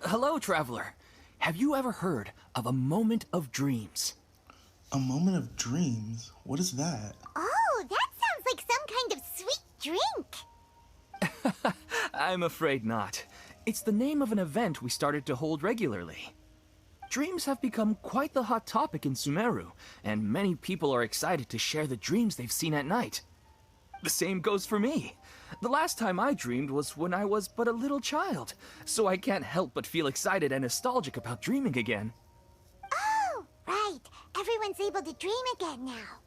Hello, traveler. Have you ever heard of a moment of dreams? A moment of dreams? What is that? Oh, that sounds like some kind of sweet drink. I'm afraid not. It's the name of an event we started to hold regularly. Dreams have become quite the hot topic in Sumeru, and many people are excited to share the dreams they've seen at night. The same goes for me. The last time I dreamed was when I was but a little child, so I can't help but feel excited and nostalgic about dreaming again. Oh, right. Everyone's able to dream again now.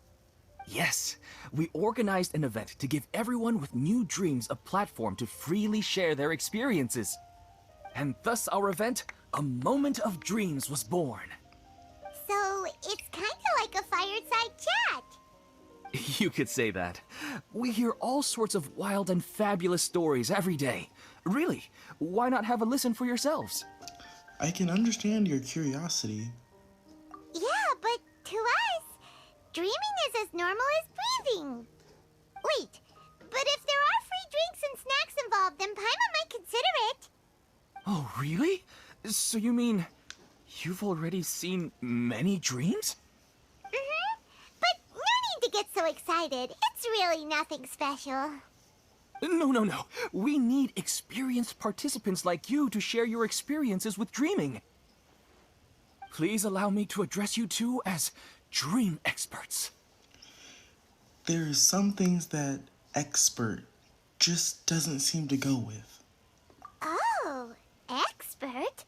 Yes, we organized an event to give everyone with new dreams a platform to freely share their experiences. And thus our event, A Moment of Dreams, was born. So, it's kind of like a fireside chat. You could say that. We hear all sorts of wild and fabulous stories every day. Really, why not have a listen for yourselves? I can understand your curiosity. Yeah, but to us, dreaming is as normal as breathing. Wait, but if there are free drinks and snacks involved, then Paimon might consider it. Oh, really? So you mean you've already seen many dreams? But no need to get so excited. It's really nothing special. No. We need experienced participants like you to share your experiences with dreaming. Please allow me to address you two as dream experts. There are some things that expert just doesn't seem to go with. Oh, expert?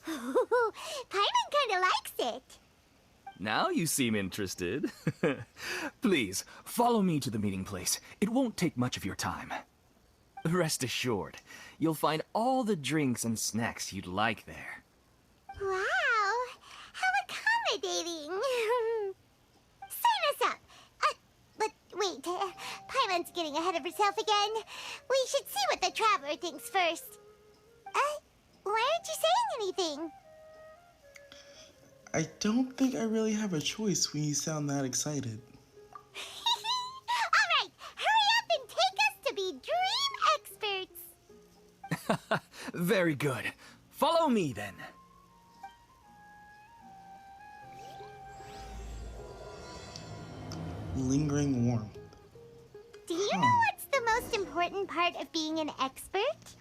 Paimon kinda likes it. Now you seem interested. Please, follow me to the meeting place. It won't take much of your time. Rest assured, you'll find all the drinks and snacks you'd like there. Wow, how accommodating. Sign us up. But wait, Paimon's getting ahead of herself again. We should see what the traveler thinks first. Why aren't you saying anything? I don't think I really have a choice when you sound that excited. All right, hurry up and take us to be dream experts. Very good. Follow me then. Lingering warmth. Do you know what's the most important part of being an expert?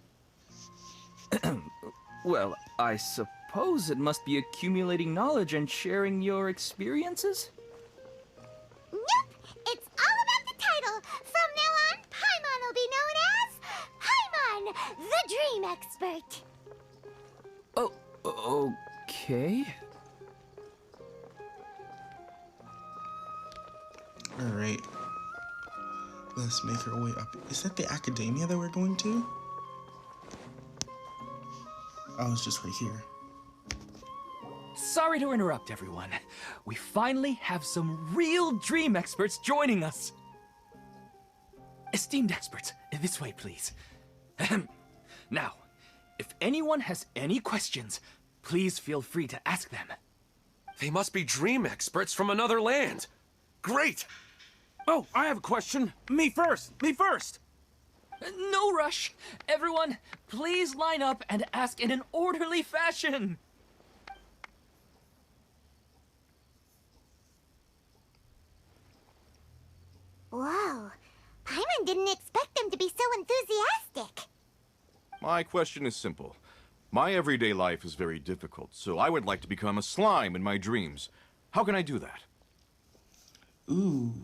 Well, I suppose it must be accumulating knowledge and sharing your experiences? Nope, it's all about the title. From now on, Paimon will be known as Paimon, the Dream Expert. Oh, okay. Alright. Let's make our way up. Is that the academia that we're going to? Oh, it's just right here. Sorry to interrupt, everyone. We finally have some real dream experts joining us. Esteemed experts, this way, please. Ahem. Now, if anyone has any questions, please feel free to ask them. They must be dream experts from another land. Great! Oh, I have a question. Me first! No rush. Everyone, please line up and ask in an orderly fashion. Whoa, Paimon didn't expect them to be so enthusiastic. My question is simple. My everyday life is very difficult, so I would like to become a slime in my dreams. How can I do that? Ooh,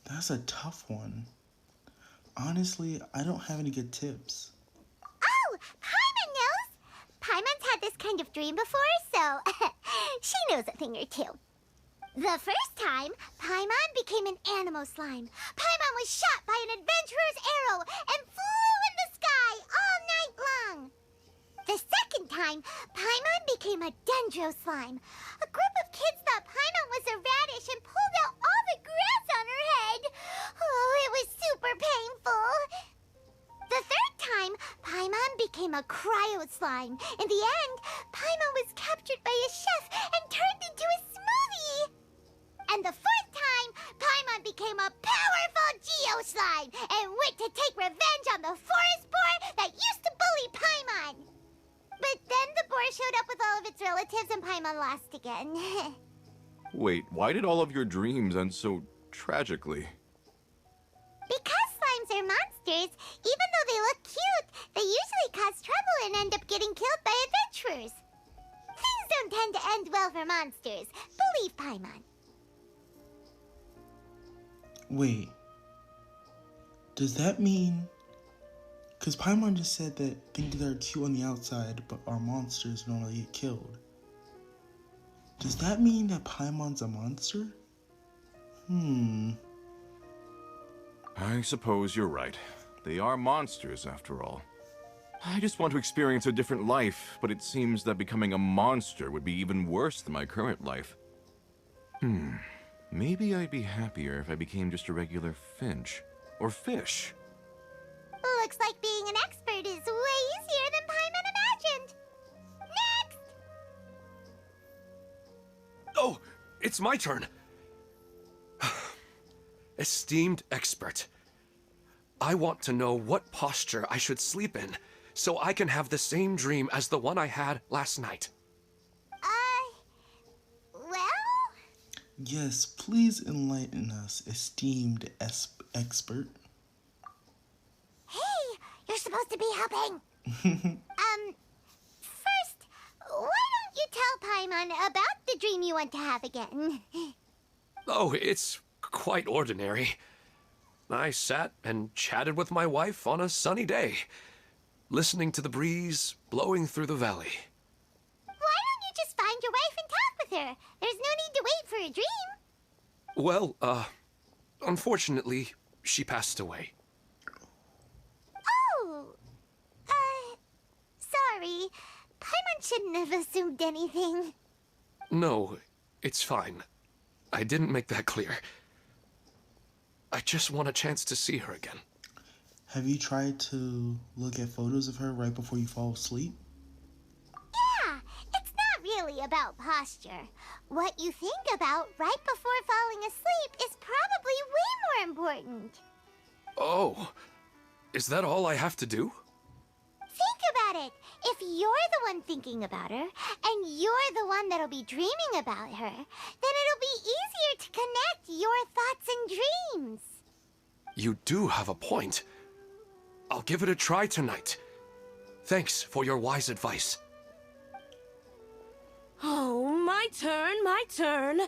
that's a tough one. Honestly, I don't have any good tips. Oh, Paimon knows. Paimon's had this kind of dream before, so she knows a thing or two. The first time, Paimon became an animal slime. Paimon was shot by an adventurer's arrow and flew in the sky all night long. The second time, Paimon became a dendro slime. A group of kids thought Paimon was a radish and pulled out all the grass on her head. Oh, it was super painful. The third time, Paimon became a cryo slime. In the end, Paimon was captured by a chef and turned into a smoothie. And the fourth time, Paimon became a powerful Geo slime and went to take revenge on the forest boar that used to bully Paimon. But then the before it showed up with all of its relatives and Paimon lost again. Wait, why did all of your dreams end so tragically? Because slimes are monsters, even though they look cute, they usually cause trouble and end up getting killed by adventurers. Things don't tend to end well for monsters. Believe Paimon. Wait. Does that mean... Because Paimon just said that things that are cute on the outside but are monsters normally get killed. Does that mean that Paimon's a monster? I suppose you're right. They are monsters, after all. I just want to experience a different life, but it seems that becoming a monster would be even worse than my current life. Maybe I'd be happier if I became just a regular finch. Or fish. Looks like being an expert is way easier than Paimon imagined. Next! Oh, it's my turn. Esteemed expert, I want to know what posture I should sleep in so I can have the same dream as the one I had last night. Well? Yes, please enlighten us, esteemed expert. Hey, you're supposed to be helping. First, why don't you tell Paimon about the dream you want to have again? Oh, it's quite ordinary. I sat and chatted with my wife on a sunny day, listening to the breeze blowing through the valley. Why don't you just find your wife and talk with her? There's no need to wait for a dream. Well, unfortunately, she passed away. Oh, sorry. Paimon shouldn't have assumed anything. No, it's fine. I didn't make that clear. I just want a chance to see her again. Have you tried to look at photos of her right before you fall asleep? Yeah, it's not really about posture. What you think about right before falling asleep is probably way more important. Oh, is that all I have to do? Think about it. If you're the one thinking about her, and you're the one that'll be dreaming about her, then it'll be easier to connect your thoughts and dreams. You do have a point. I'll give it a try tonight. Thanks for your wise advice. Oh, my turn, my turn.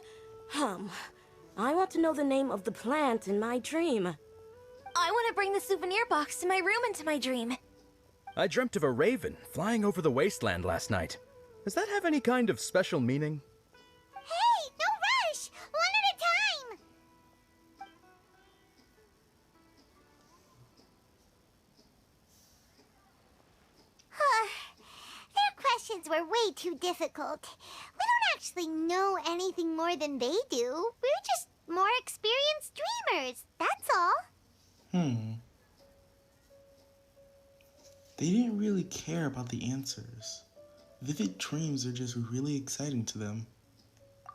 I want to know the name of the plant in my dream. I want to bring the souvenir box to my room into my dream. I dreamt of a raven flying over the wasteland last night. Does that have any kind of special meaning? Hey, no rush! One at a time! Their questions were way too difficult. We don't actually know anything more than they do. We're just more experienced dreamers, that's all. They didn't really care about the answers. Vivid dreams are just really exciting to them.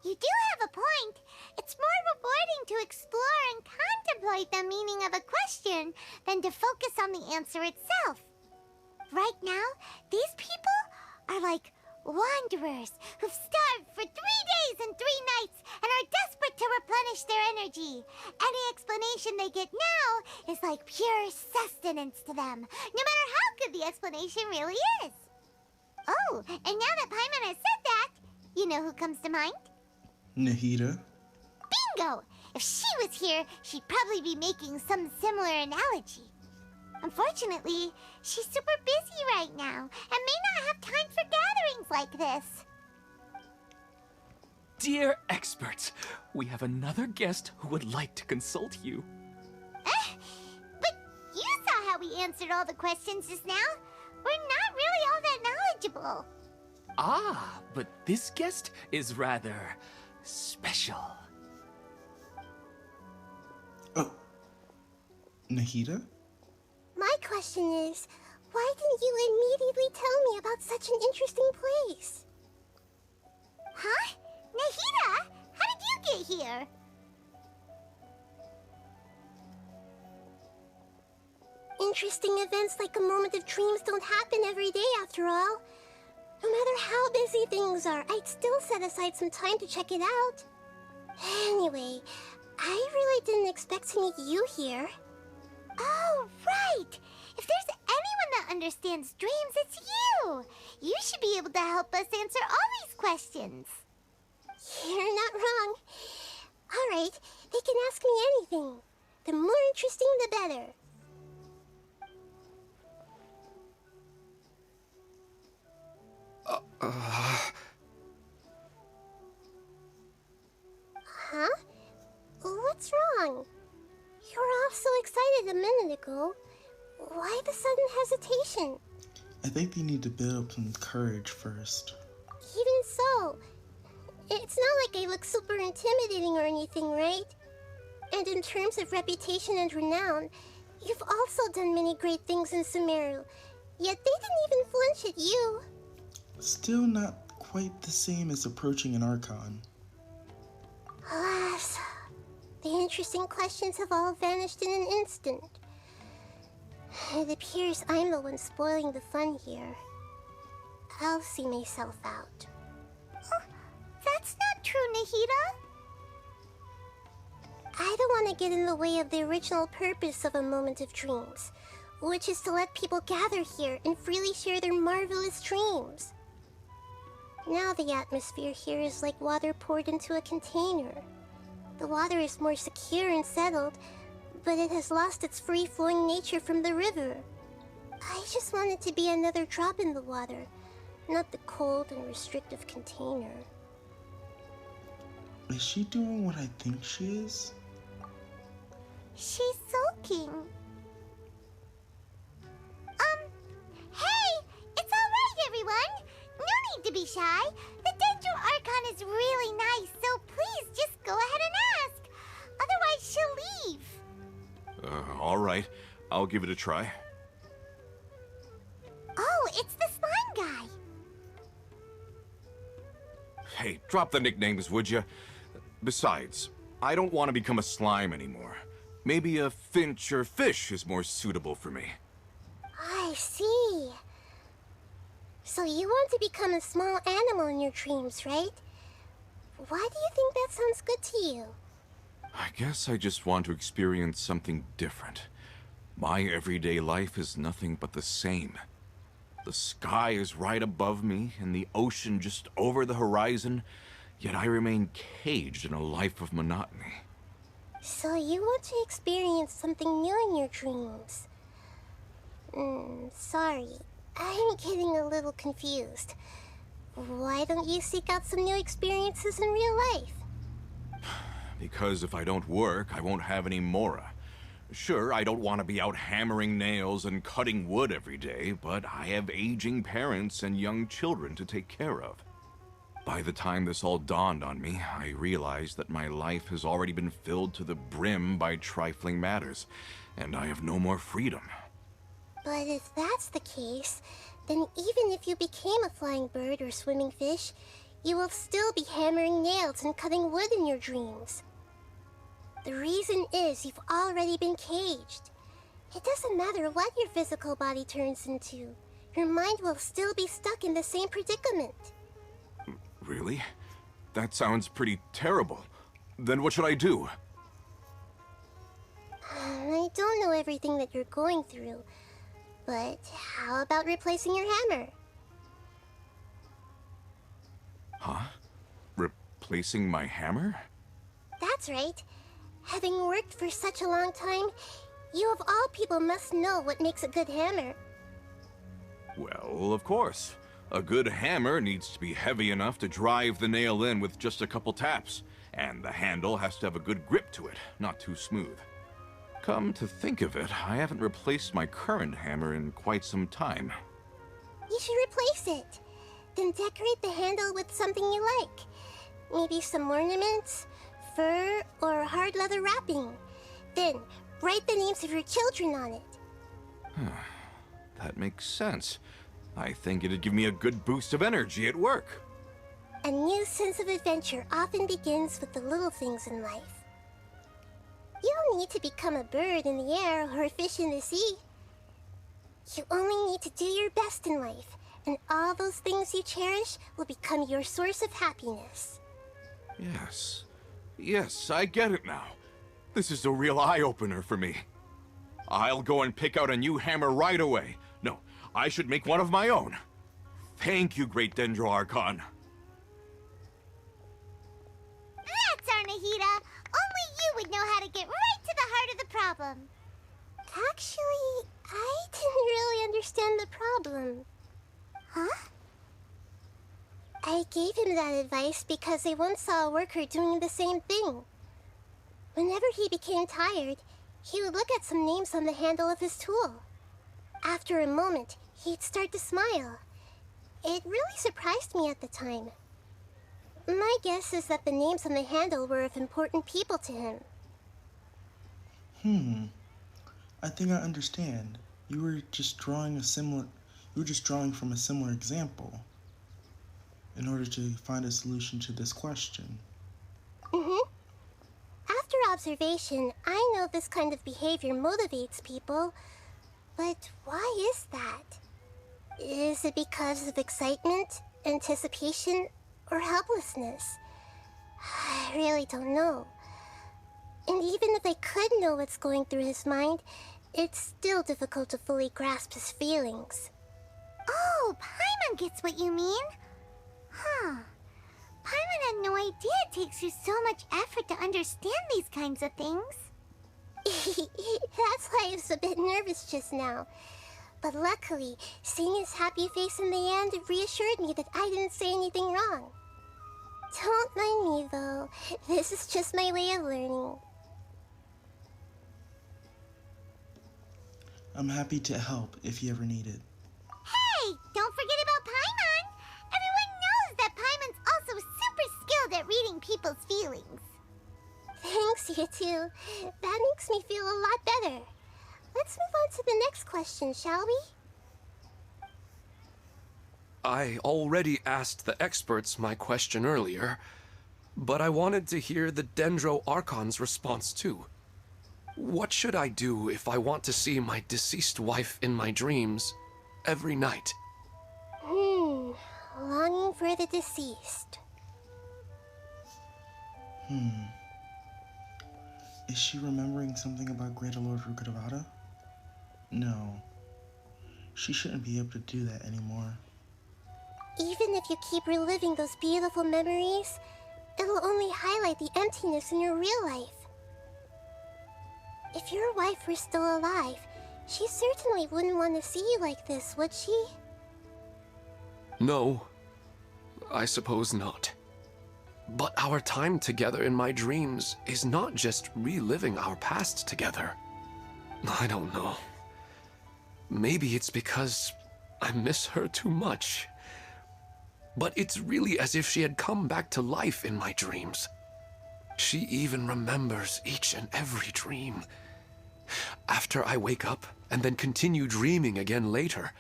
You do have a point. It's more rewarding to explore and contemplate the meaning of a question than to focus on the answer itself. Right now, these people are like wanderers who've starved for 3 days and 3 nights and are desperate to replenish their energy. Any explanation they get now is like pure sustenance to them, no matter how good the explanation really is. Oh, and now that Paimon has said that, you know who comes to mind? Nahida? Bingo! If she was here, she'd probably be making some similar analogy. Unfortunately, she's super busy right now and may not have time for gatherings like this. Dear experts, we have another guest who would like to consult you. But you saw how we answered all the questions just now. We're not really all that knowledgeable. Ah, but this guest is rather special. Oh. Nahida? My question is, why didn't you immediately tell me about such an interesting place? Huh? Nahida, how did you get here? Interesting events like a moment of dreams don't happen every day after all. No matter how busy things are, I'd still set aside some time to check it out. Anyway, I really didn't expect to meet you here. Oh, right! If there's anyone that understands dreams, it's you! You should be able to help us answer all these questions. You're not wrong. All right, they can ask me anything. The more interesting, the better. Huh? What's wrong? You were all so excited a minute ago. Why the sudden hesitation? I think they need to build up some courage first. Even so, it's not like I look super intimidating or anything, right? And in terms of reputation and renown, you've also done many great things in Sumeru, yet they didn't even flinch at you. Still not quite the same as approaching an Archon. Alas, the interesting questions have all vanished in an instant. It appears I'm the one spoiling the fun here. I'll see myself out. That's not true, Nahida. I don't want to get in the way of the original purpose of a Moment of Dreams, which is to let people gather here and freely share their marvelous dreams. Now the atmosphere here is like water poured into a container. The water is more secure and settled, but it has lost its free-flowing nature from the river. I just want it to be another drop in the water, not the cold and restrictive container. Is she doing what I think she is? She's sulking. Hey! It's alright, everyone! No need to be shy. The Dendro Archon is really nice, so please just go ahead and ask. Otherwise, she'll leave. All right. I'll give it a try. Oh, it's the slime guy. Hey, drop the nicknames, would you? Besides, I don't want to become a slime anymore. Maybe a finch or fish is more suitable for me. I see. So you want to become a small animal in your dreams, right? Why do you think that sounds good to you? I guess I just want to experience something different. My everyday life is nothing but the same. The sky is right above me, and the ocean just over the horizon, yet I remain caged in a life of monotony. So you want to experience something new in your dreams? Sorry. I'm getting a little confused. Why don't you seek out some new experiences in real life? Because if I don't work, I won't have any Mora. Sure, I don't want to be out hammering nails and cutting wood every day, but I have aging parents and young children to take care of. By the time this all dawned on me, I realized that my life has already been filled to the brim by trifling matters, and I have no more freedom. But if that's the case, then even if you became a flying bird or swimming fish, you will still be hammering nails and cutting wood in your dreams. The reason is you've already been caged. It doesn't matter what your physical body turns into. Your mind will still be stuck in the same predicament. Really? That sounds pretty terrible. Then what should I do? I don't know everything that you're going through, but how about replacing your hammer? Huh? Replacing my hammer? That's right. Having worked for such a long time, you of all people must know what makes a good hammer. Well, of course. A good hammer needs to be heavy enough to drive the nail in with just a couple taps, and the handle has to have a good grip to it, not too smooth. Come to think of it, I haven't replaced my current hammer in quite some time. You should replace it. Then decorate the handle with something you like. Maybe some ornaments, fur, or hard leather wrapping. Then write the names of your children on it. That makes sense. I think it'd give me a good boost of energy at work. A new sense of adventure often begins with the little things in life. You don't need to become a bird in the air or a fish in the sea. You only need to do your best in life and all those things you cherish will become your source of happiness. Yes. Yes, I get it now. This is a real eye-opener for me. I'll go and pick out a new hammer right away. No, I should make one of my own. Thank you, Great Dendro Archon. That's Arnahita. Only you would know how to get right to the heart of the problem. Actually, I didn't really understand the problem. Huh? I gave him that advice because I once saw a worker doing the same thing. Whenever he became tired, he would look at some names on the handle of his tool. After a moment, he'd start to smile. It really surprised me at the time. My guess is that the names on the handle were of important people to him. I think I understand. You were just drawing from a similar example in order to find a solution to this question. After observation, I know this kind of behavior motivates people, but why is that? Is it because of excitement, anticipation, or helplessness? I really don't know. And even if I could know what's going through his mind, it's still difficult to fully grasp his feelings. Oh, Paimon gets what you mean. Huh. Paimon had no idea it takes you so much effort to understand these kinds of things. That's why I was a bit nervous just now. But luckily, seeing his happy face in the end reassured me that I didn't say anything wrong. Don't mind me, though. This is just my way of learning. I'm happy to help if you ever need it. Hey, don't forget about Paimon. Everyone knows that Paimon's also super skilled at reading people's feelings. Thanks, you two. That makes me feel a lot better. Let's move on to the next question, shall we? I already asked the experts my question earlier, but I wanted to hear the Dendro Archon's response too. What should I do if I want to see my deceased wife in my dreams every night? Longing for the deceased. Is she remembering something about Greater Lord Rukkhadevata? No. She shouldn't be able to do that anymore. Even if you keep reliving those beautiful memories, it'll only highlight the emptiness in your real life. If your wife were still alive, she certainly wouldn't want to see you like this, would she? No, I suppose not. But our time together in my dreams is not just reliving our past together. I don't know. Maybe it's because I miss her too much. But it's really as if she had come back to life in my dreams. She even remembers each and every dream. After I wake up and then continue dreaming again later,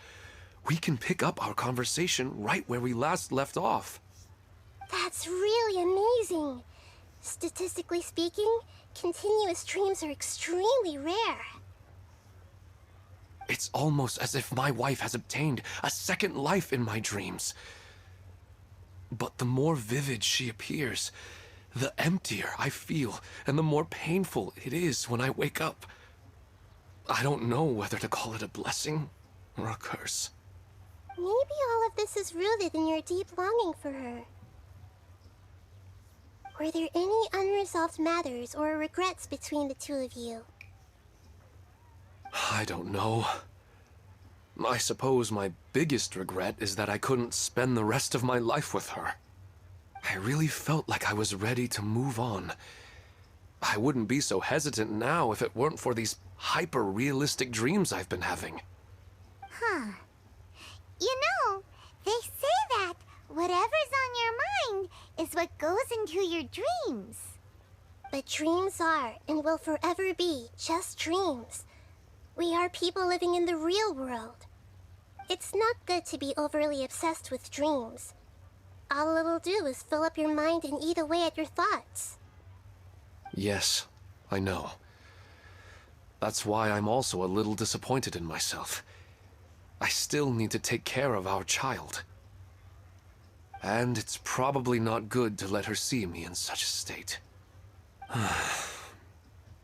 we can pick up our conversation right where we last left off. That's really amazing. Statistically speaking, continuous dreams are extremely rare. It's almost as if my wife has obtained a second life in my dreams. But the more vivid she appears, the emptier I feel, and the more painful it is when I wake up. I don't know whether to call it a blessing or a curse. Maybe all of this is rooted in your deep longing for her. Were there any unresolved matters or regrets between the two of you? I don't know. I suppose my biggest regret is that I couldn't spend the rest of my life with her. I really felt like I was ready to move on. I wouldn't be so hesitant now if it weren't for these hyper-realistic dreams I've been having. Huh. You know, they say that whatever's on your mind is what goes into your dreams. But dreams are, and will forever be, just dreams. We are people living in the real world. It's not good to be overly obsessed with dreams. All it'll do is fill up your mind and eat away at your thoughts. Yes, I know. That's why I'm also a little disappointed in myself. I still need to take care of our child. And it's probably not good to let her see me in such a state.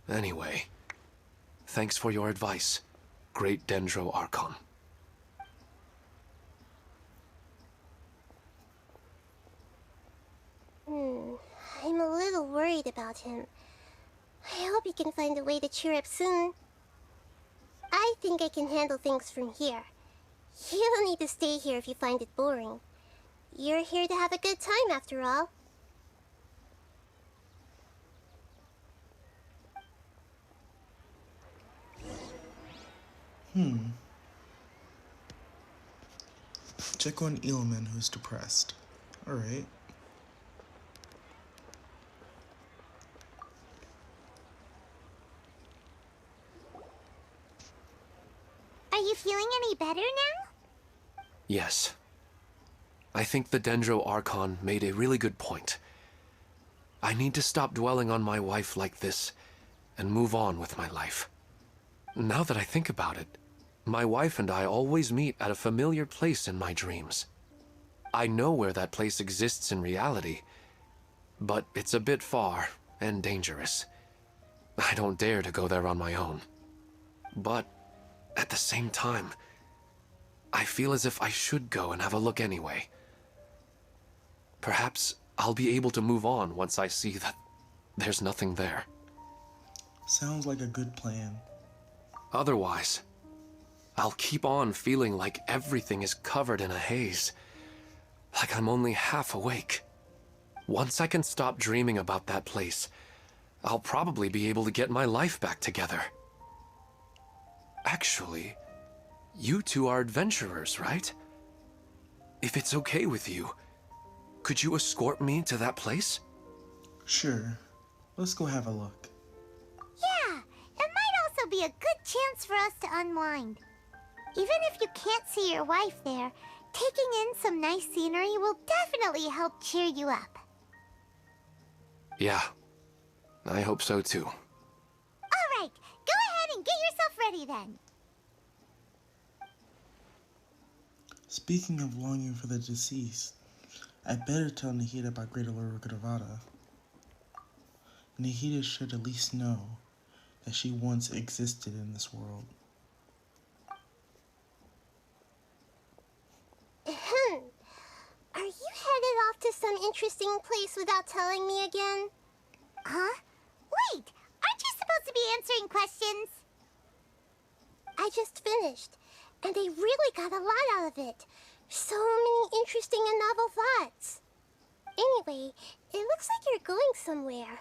Anyway, thanks for your advice, Great Dendro Archon. I'm a little worried about him. I hope he can find a way to cheer up soon. I think I can handle things from here. You don't need to stay here if you find it boring. You're here to have a good time, after all. Check on Eelman, who's depressed. Alright. Are you feeling any better now? Yes. I think the Dendro Archon made a really good point. I need to stop dwelling on my wife like this and move on with my life. Now that I think about it, my wife and I always meet at a familiar place in my dreams. I know where that place exists in reality, but it's a bit far and dangerous. I don't dare to go there on my own. But at the same time, I feel as if I should go and have a look anyway. Perhaps I'll be able to move on once I see that there's nothing there. Sounds like a good plan. Otherwise, I'll keep on feeling like everything is covered in a haze. Like I'm only half awake. Once I can stop dreaming about that place, I'll probably be able to get my life back together. Actually, you two are adventurers, right? If it's okay with you, could you escort me to that place? Sure. Let's go have a look. Yeah, it might also be a good chance for us to unwind. Even if you can't see your wife there, taking in some nice scenery will definitely help cheer you up. Yeah, I hope so too. All right, go ahead and get yourself ready then. Speaking of longing for the deceased, I better tell Nahida about Greater Lord Rukkhadevata. Nahida should at least know that she once existed in this world. Are you headed off to some interesting place without telling me again? Huh? Wait, aren't you supposed to be answering questions? I just finished, and I really got a lot out of it. So many interesting and novel thoughts. Anyway, it looks like you're going somewhere.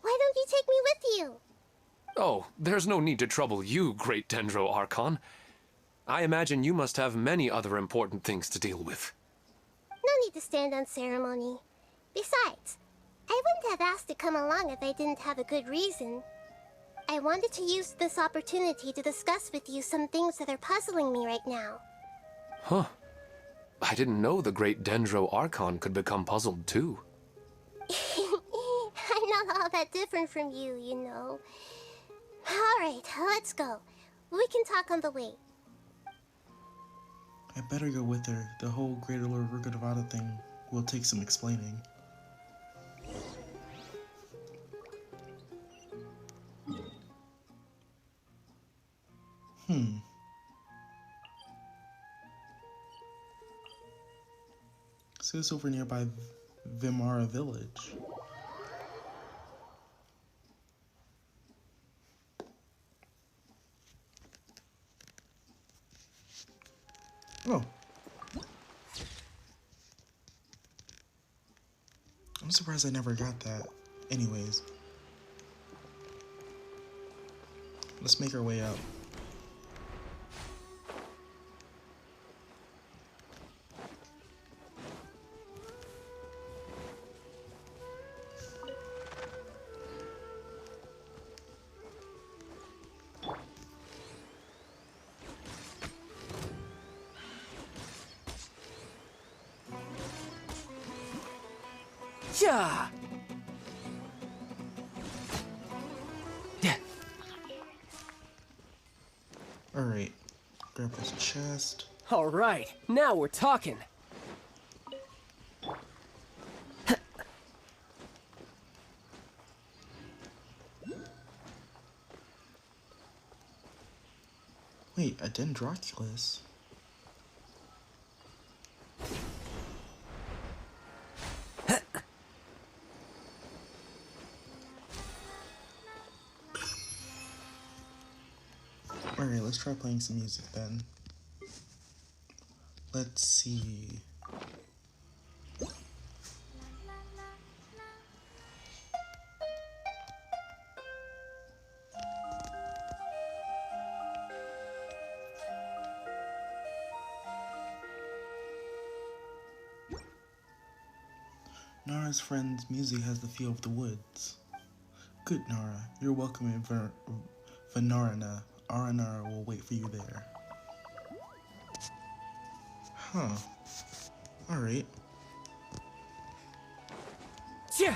Why don't you take me with you? Oh, there's no need to trouble you, Great Dendro Archon. I imagine you must have many other important things to deal with. No need to stand on ceremony. Besides, I wouldn't have asked to come along if I didn't have a good reason. I wanted to use this opportunity to discuss with you some things that are puzzling me right now. Huh. I didn't know the Great Dendro Archon could become puzzled too. I'm not all that different from you, you know. Alright, let's go. We can talk on the way. I better go with her. The whole Greater Lord Rukkhadevata thing will take some explaining. So it's over nearby Vimara village. Oh. I'm surprised I never got that. Anyways. Let's make our way out. Yeah. Yeah. Alright. Grab this chest. All right, now we're talking. Wait, a Dendroculus? Alright, let's try playing some music then. Let's see. Nara's friend's music has the feel of the woods. Good, Nara. You're welcome in Vanarana. Aranara will wait for you there. Huh. Alright. Yeah.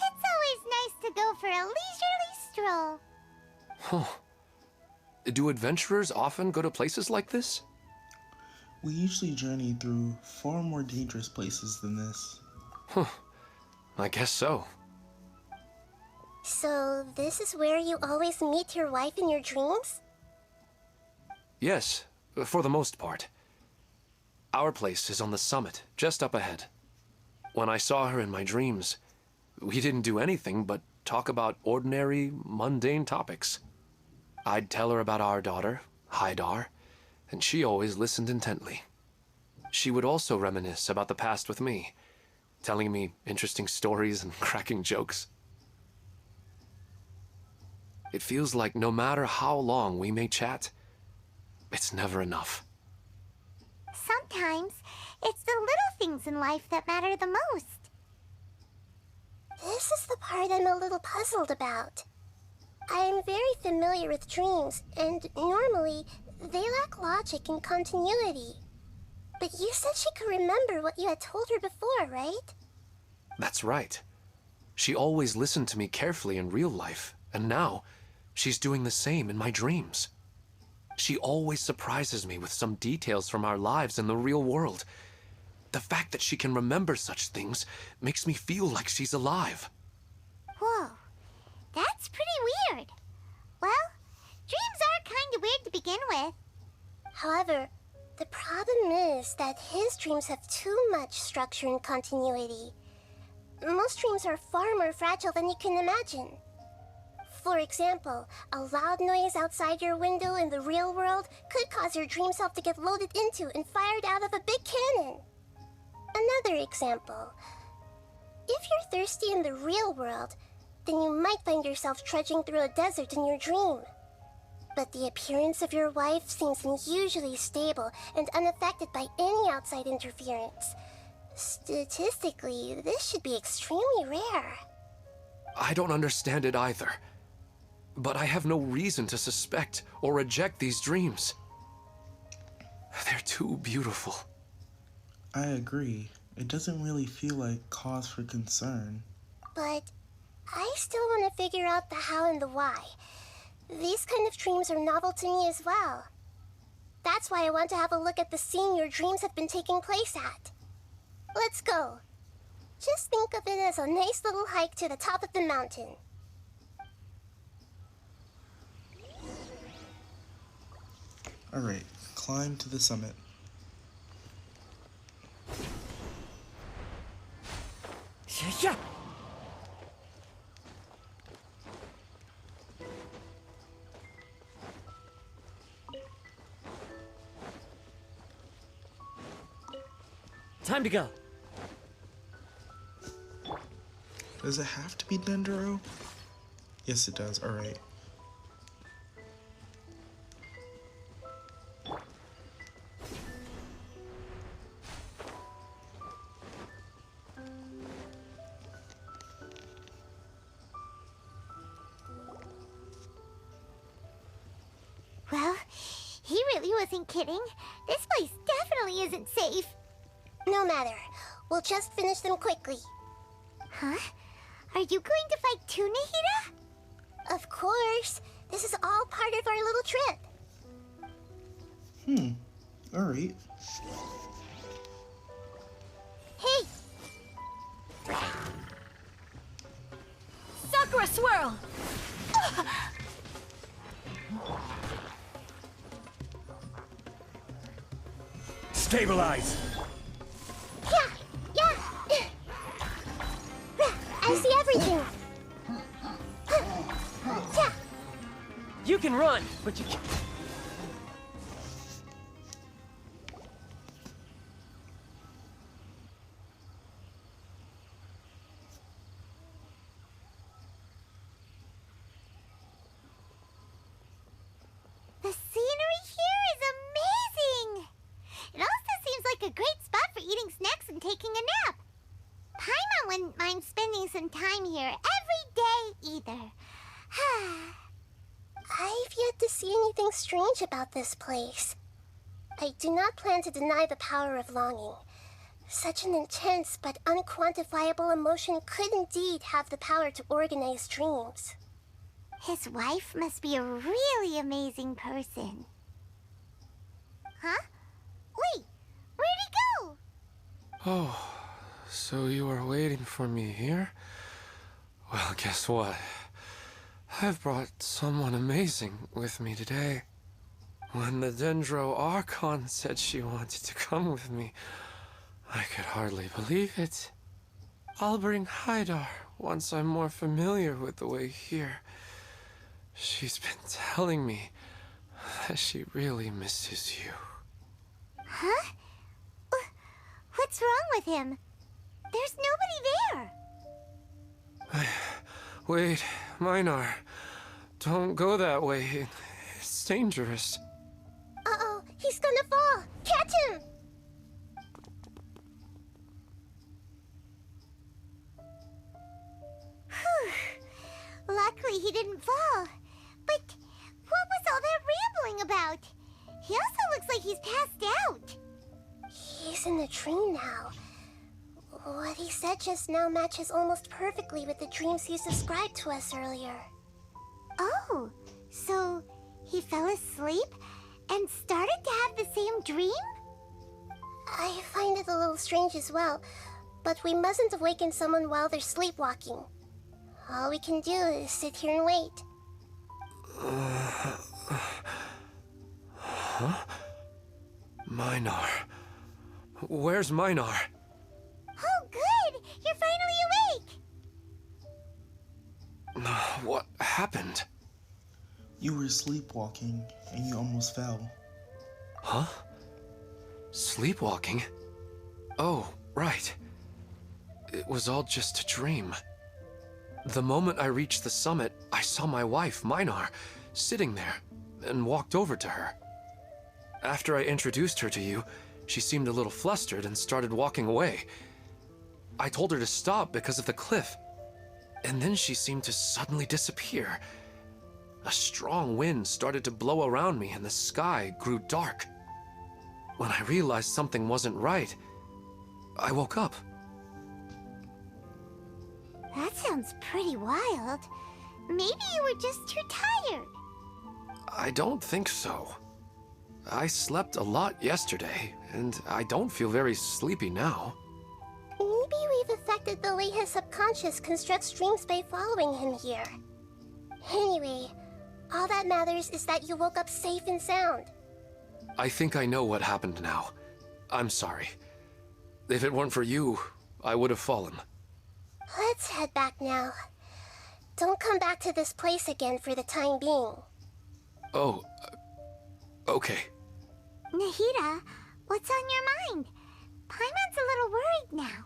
It's always nice to go for a leisurely stroll. Huh. Do adventurers often go to places like this? We usually journey through far more dangerous places than this. Huh. I guess so. So, this is where you always meet your wife in your dreams? Yes, for the most part. Our place is on the summit, just up ahead. When I saw her in my dreams, we didn't do anything but talk about ordinary, mundane topics. I'd tell her about our daughter, Haidar, and she always listened intently. She would also reminisce about the past with me, telling me interesting stories and cracking jokes. It feels like no matter how long we may chat, it's never enough. Sometimes it's the little things in life that matter the most. This is the part I'm a little puzzled about. I'm very familiar with dreams, and normally they lack logic and continuity. But you said she could remember what you had told her before, right? That's right. She always listened to me carefully in real life, and now she's doing the same in my dreams. She always surprises me with some details from our lives in the real world. The fact that she can remember such things makes me feel like she's alive. Whoa, that's pretty weird. Well, dreams are kind of weird to begin with. However, the problem is that his dreams have too much structure and continuity. Most dreams are far more fragile than you can imagine. For example, a loud noise outside your window in the real world could cause your dream self to get loaded into and fired out of a big cannon. Another example. If you're thirsty in the real world, then you might find yourself trudging through a desert in your dream. But the appearance of your wife seems unusually stable and unaffected by any outside interference. Statistically, this should be extremely rare. I don't understand it either. But I have no reason to suspect or reject these dreams. They're too beautiful. I agree. It doesn't really feel like cause for concern. But I still want to figure out the how and the why. These kind of dreams are novel to me as well. That's why I want to have a look at the scene your dreams have been taking place at. Let's go. Just think of it as a nice little hike to the top of the mountain. Alright, climb to the summit. Yeah. Time to go. Does it have to be Dendro? Yes, it does. Alright. Well, he really wasn't kidding. This place definitely isn't safe. No matter. We'll just finish them quickly. Huh? Are you going to fight too, Nahida? Of course. This is all part of our little trip. Alright. Hey! Sakura Swirl! Stabilize! Yeah! I see everything! Yeah! You can run, but you can't. The scenery here is amazing! It also seems like a great spot for eating snacks and taking a nap. Paimon wouldn't mind spending some time here every day either. I've yet to see anything strange about this place. I do not plan to deny the power of longing. Such an intense but unquantifiable emotion could indeed have the power to organize dreams. His wife must be a really amazing person. Huh? Wait, where'd he go? Oh, so you were waiting for me here? Well, guess what? I've brought someone amazing with me today. When the Dendro Archon said she wanted to come with me, I could hardly believe it. I'll bring Haidar once I'm more familiar with the way here. She's been telling me that she really misses you. Huh? What's wrong with him? There's nobody there. Wait, Minar. Don't go that way. It's dangerous. Uh-oh, he's gonna fall! Catch him! Luckily he didn't fall. But what was all that rambling about? He also looks like he's passed out. He's in the dream now. What he said just now matches almost perfectly with the dreams he's described to us earlier. Oh, so he fell asleep and started to have the same dream? I find it a little strange as well, but we mustn't awaken someone while they're sleepwalking. All we can do is sit here and wait. Huh? Minar. Where's Minar? Oh, good! You're finally awake! What happened? You were sleepwalking, and you almost fell. Huh? Sleepwalking? Oh, right. It was all just a dream. The moment I reached the summit, I saw my wife, Minar, sitting there, and walked over to her. After I introduced her to you, she seemed a little flustered and started walking away. I told her to stop because of the cliff, and then she seemed to suddenly disappear. A strong wind started to blow around me and the sky grew dark. When I realized something wasn't right, I woke up. That sounds pretty wild. Maybe you were just too tired. I don't think so. I slept a lot yesterday, and I don't feel very sleepy now. Maybe we've affected the way his subconscious constructs dreams by following him here. Anyway, all that matters is that you woke up safe and sound. I think I know what happened now. I'm sorry. If it weren't for you, I would have fallen. Let's head back now. Don't come back to this place again for the time being. Oh, okay. Nahida, what's on your mind? Paimon's a little worried now.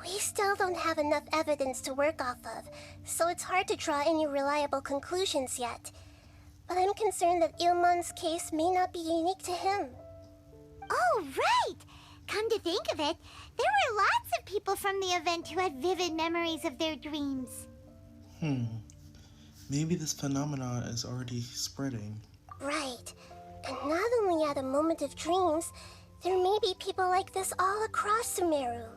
We still don't have enough evidence to work off of, so it's hard to draw any reliable conclusions yet. But I'm concerned that Ilmon's case may not be unique to him. Oh, right! Come to think of it, there were lots of people from the event who had vivid memories of their dreams. Maybe this phenomenon is already spreading. Right. And not only at a moment of dreams, there may be people like this all across Sumeru.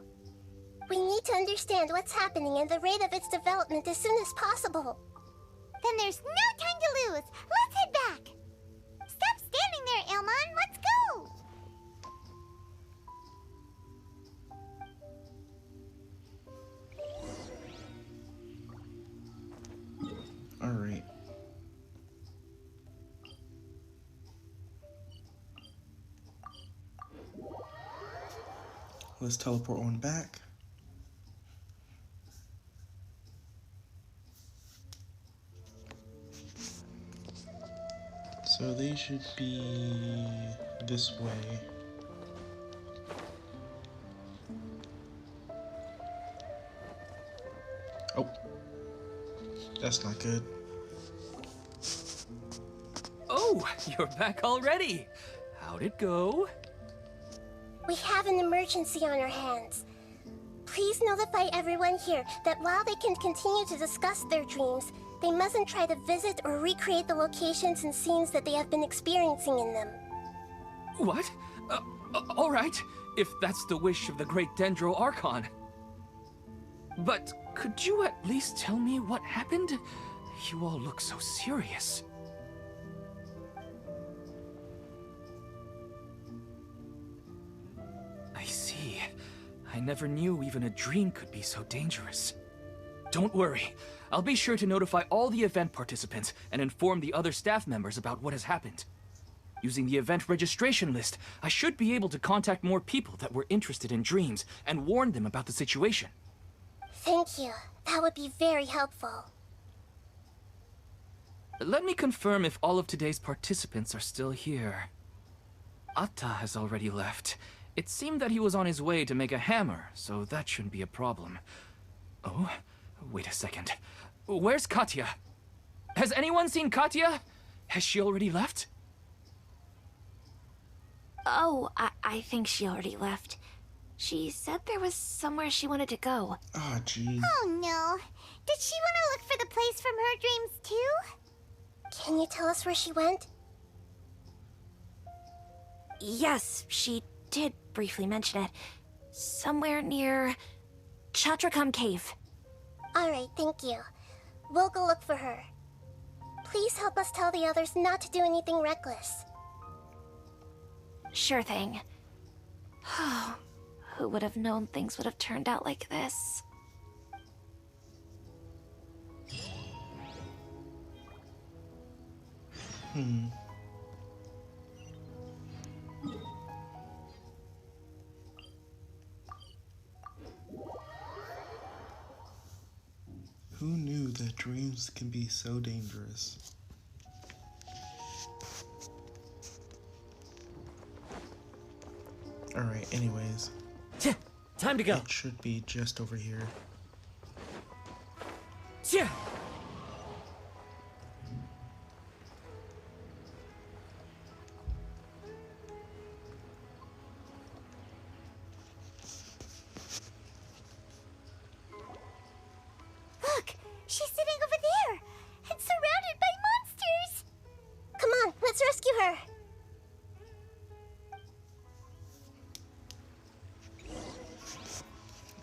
We need to understand what's happening and the rate of its development as soon as possible. Then there's no time to lose. Let's head back. Stop standing there, Ilmon. Let's go. All right. Let's teleport on back. So they should be this way. Oh, that's not good. Oh, you're back already. How'd it go? We have an emergency on our hands. Please notify everyone here that while they can continue to discuss their dreams, they mustn't try to visit or recreate the locations and scenes that they have been experiencing in them. What? All right, if that's the wish of the great Dendro Archon. But could you at least tell me what happened? You all look so serious. I see. I never knew even a dream could be so dangerous. Don't worry. I'll be sure to notify all the event participants and inform the other staff members about what has happened. Using the event registration list, I should be able to contact more people that were interested in dreams and warn them about the situation. Thank you. That would be very helpful. Let me confirm if all of today's participants are still here. Atta has already left. It seemed that he was on his way to make a hammer, so that shouldn't be a problem. Oh, wait a second. Where's Katya? Has anyone seen Katya? Has she already left? Oh, I think she already left. She said there was somewhere she wanted to go. Ah, jeez. Oh no. Did she want to look for the place from her dreams too? Can you tell us where she went? Yes, she did briefly mention it. Somewhere near Chatrakam Cave. Alright, thank you. We'll go look for her. Please help us tell the others not to do anything reckless. Sure thing. Who would have known things would have turned out like this? Who knew that dreams can be so dangerous? Alright, anyways. Time to go. It should be just over here. Yeah. Look, she's sitting over there and surrounded by monsters. Come on, let's rescue her.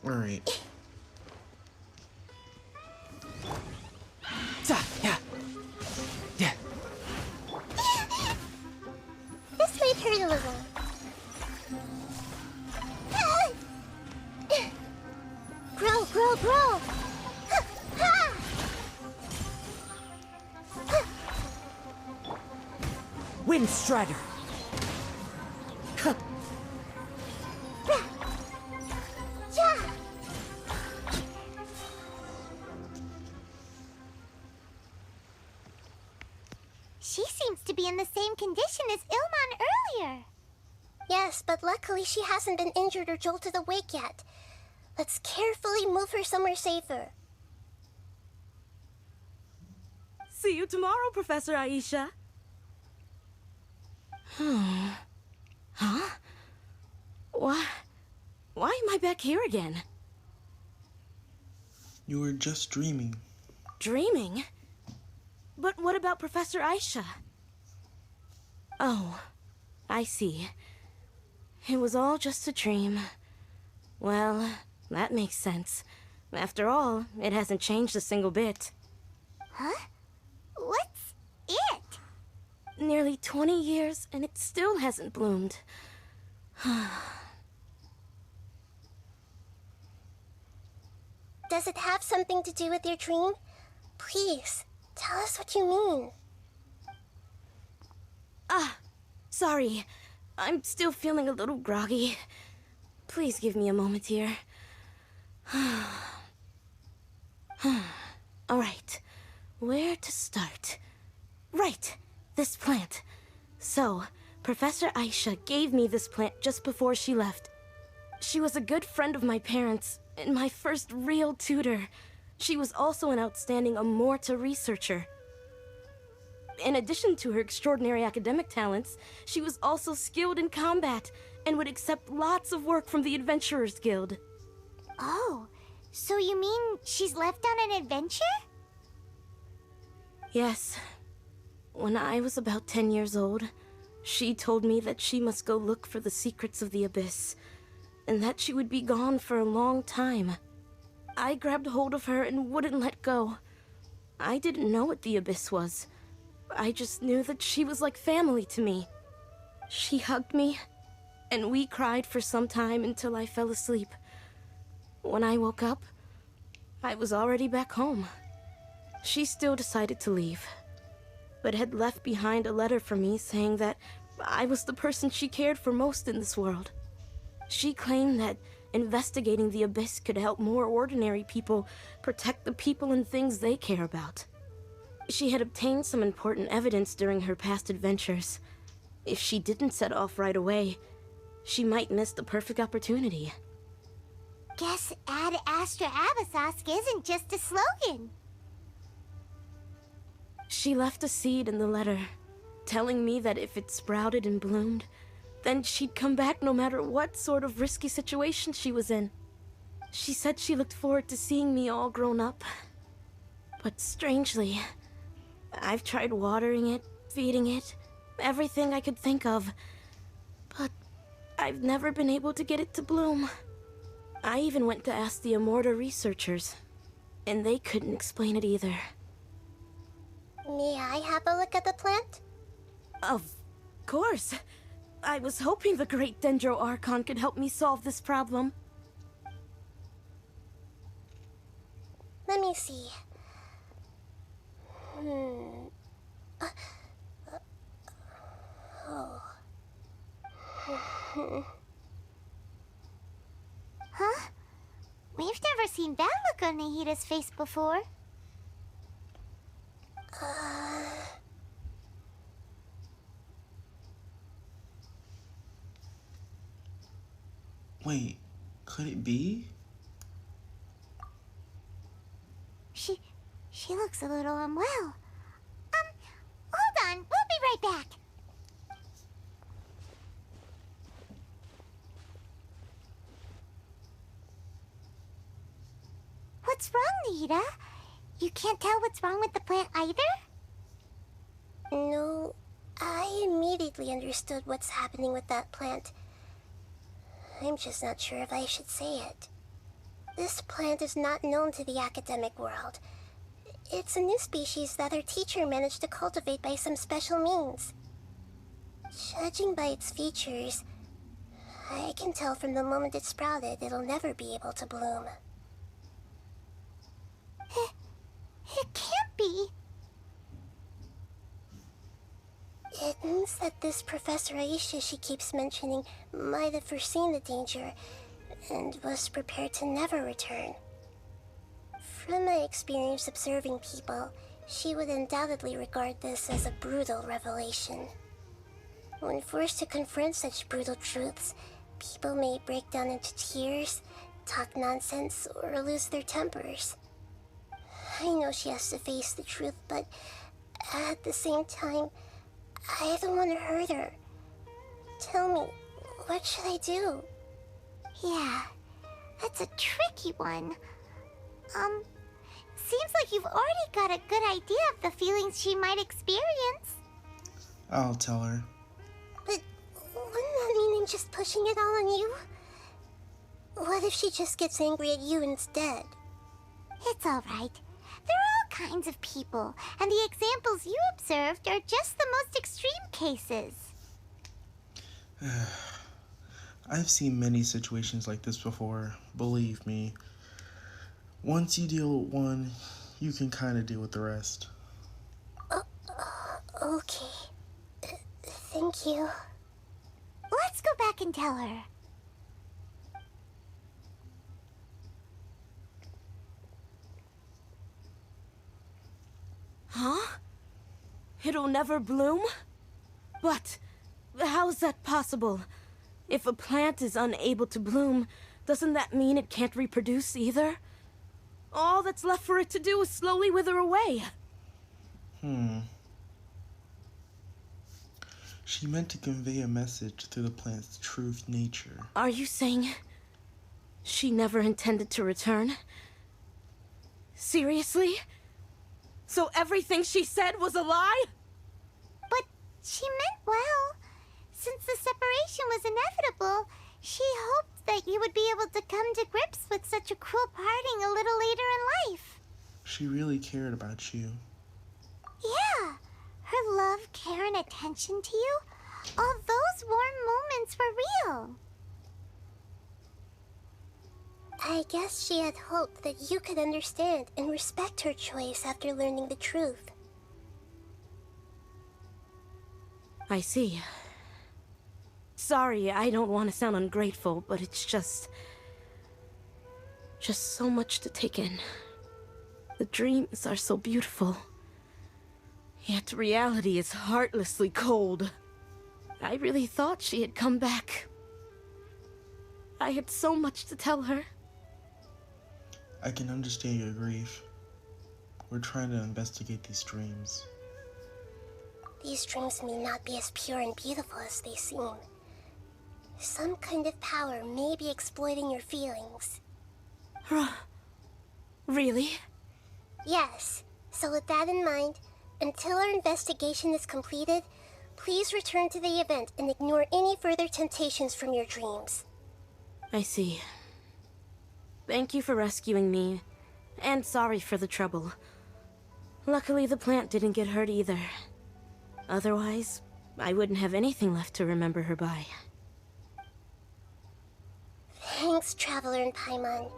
Alright. Yeah. Yeah. This might hurt a little. Grow, grow, grow! Wind Strider. She seems to be in the same condition as Ilmon earlier. Yes, but luckily she hasn't been injured or jolted awake yet. Let's carefully move her somewhere safer. See you tomorrow, Professor Aisha. Huh? Why am I back here again? You were just dreaming. Dreaming? But what about Professor Aisha? Oh, I see. It was all just a dream. Well, that makes sense. After all, it hasn't changed a single bit. Huh? What's it? Nearly 20 years, and it still hasn't bloomed. Does it have something to do with your dream? Please, tell us what you mean. Sorry. I'm still feeling a little groggy. Please give me a moment here. Alright, where to start? Right, this plant. So, Professor Aisha gave me this plant just before she left. She was a good friend of my parents, and my first real tutor. She was also an outstanding Amorta researcher. In addition to her extraordinary academic talents, she was also skilled in combat and would accept lots of work from the Adventurers Guild. Oh, so you mean she's left on an adventure? Yes. When I was about 10 years old, she told me that she must go look for the secrets of the Abyss, and that she would be gone for a long time. I grabbed hold of her and wouldn't let go. I didn't know what the Abyss was. I just knew that she was like family to me. She hugged me, and we cried for some time until I fell asleep. When I woke up, I was already back home. She still decided to leave, but had left behind a letter for me saying that I was the person she cared for most in this world. She claimed that investigating the Abyss could help more ordinary people protect the people and things they care about. She had obtained some important evidence during her past adventures. If she didn't set off right away, she might miss the perfect opportunity. Guess Ad Astra Abyssosque isn't just a slogan. She left a seed in the letter, telling me that if it sprouted and bloomed, then she'd come back no matter what sort of risky situation she was in. She said she looked forward to seeing me all grown up. But strangely, I've tried watering it, feeding it, everything I could think of. But I've never been able to get it to bloom. I even went to ask the Amorta researchers, and they couldn't explain it either. May I have a look at the plant? Of course. I was hoping the great Dendro Archon could help me solve this problem. Let me see. Huh? We've never seen that look on Nahida's face before. Wait, could it be? She looks a little unwell. Hold on, we'll be right back. What's wrong, Nahida? You can't tell what's wrong with the plant either? No, I immediately understood what's happening with that plant. I'm just not sure if I should say it. This plant is not known to the academic world. It's a new species that our teacher managed to cultivate by some special means. Judging by its features, I can tell from the moment it sprouted it'll never be able to bloom. It can't be. It means that this Professor Aisha she keeps mentioning might have foreseen the danger and was prepared to never return. From my experience observing people, she would undoubtedly regard this as a brutal revelation. When forced to confront such brutal truths, people may break down into tears, talk nonsense, or lose their tempers. I know she has to face the truth, but at the same time, I don't want to hurt her. Tell me, what should I do? Yeah, that's a tricky one. Seems like you've already got a good idea of the feelings she might experience. I'll tell her. just pushing it all on you? What if she just gets angry at you instead? It's all right. There are all kinds of people, and the examples you observed are just the most extreme cases. I've seen many situations like this before, believe me. Once you deal with one, you can kind of deal with the rest. Okay. Thank you. Let's go back and tell her. Huh? It'll never bloom? But how's that possible? If a plant is unable to bloom, doesn't that mean it can't reproduce either? All that's left for it to do is slowly wither away. She meant to convey a message through the plant's true nature. Are you saying she never intended to return? Seriously? So everything she said was a lie? But she meant well. Since the separation was inevitable, she hoped that you would be able to come to grips with such a cruel parting a little later in life. She really cared about you. Yeah. Her love, care, and attention to you, all those warm moments were real. I guess she had hoped that you could understand and respect her choice after learning the truth. I see. Sorry, I don't want to sound ungrateful, but it's just so much to take in. The dreams are so beautiful. Yet reality is heartlessly cold. I really thought she had come back. I had so much to tell her. I can understand your grief. We're trying to investigate these dreams. These dreams may not be as pure and beautiful as they seem. Some kind of power may be exploiting your feelings. Really? Yes. So with that in mind, until our investigation is completed, please return to the event and ignore any further temptations from your dreams. I see. Thank you for rescuing me, and sorry for the trouble. Luckily, the plant didn't get hurt either. Otherwise, I wouldn't have anything left to remember her by. Thanks, Traveler and Paimon.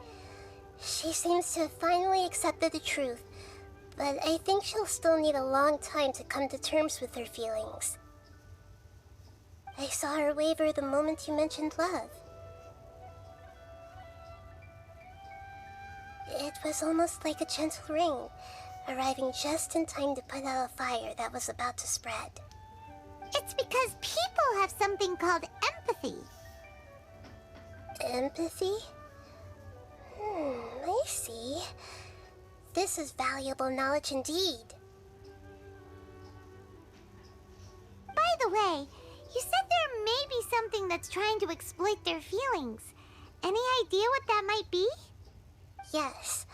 She seems to have finally accepted the truth, but I think she'll still need a long time to come to terms with her feelings. I saw her waver the moment you mentioned love. It was almost like a gentle rain, arriving just in time to put out a fire that was about to spread. It's because people have something called empathy. Empathy? I see. This is valuable knowledge indeed. By the way, you said there may be something that's trying to exploit their feelings. Any idea what that might be? Yes.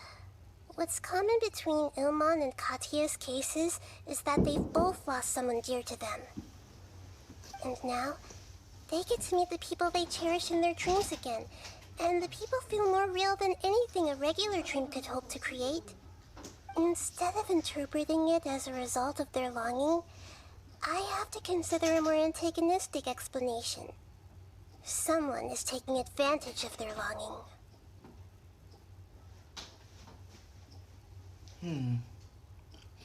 What's common between Ilmon and Katya's cases is that they've both lost someone dear to them. And now, they get to meet the people they cherish in their dreams again, and the people feel more real than anything a regular dream could hope to create. Instead of interpreting it as a result of their longing, I have to consider a more antagonistic explanation. Someone is taking advantage of their longing.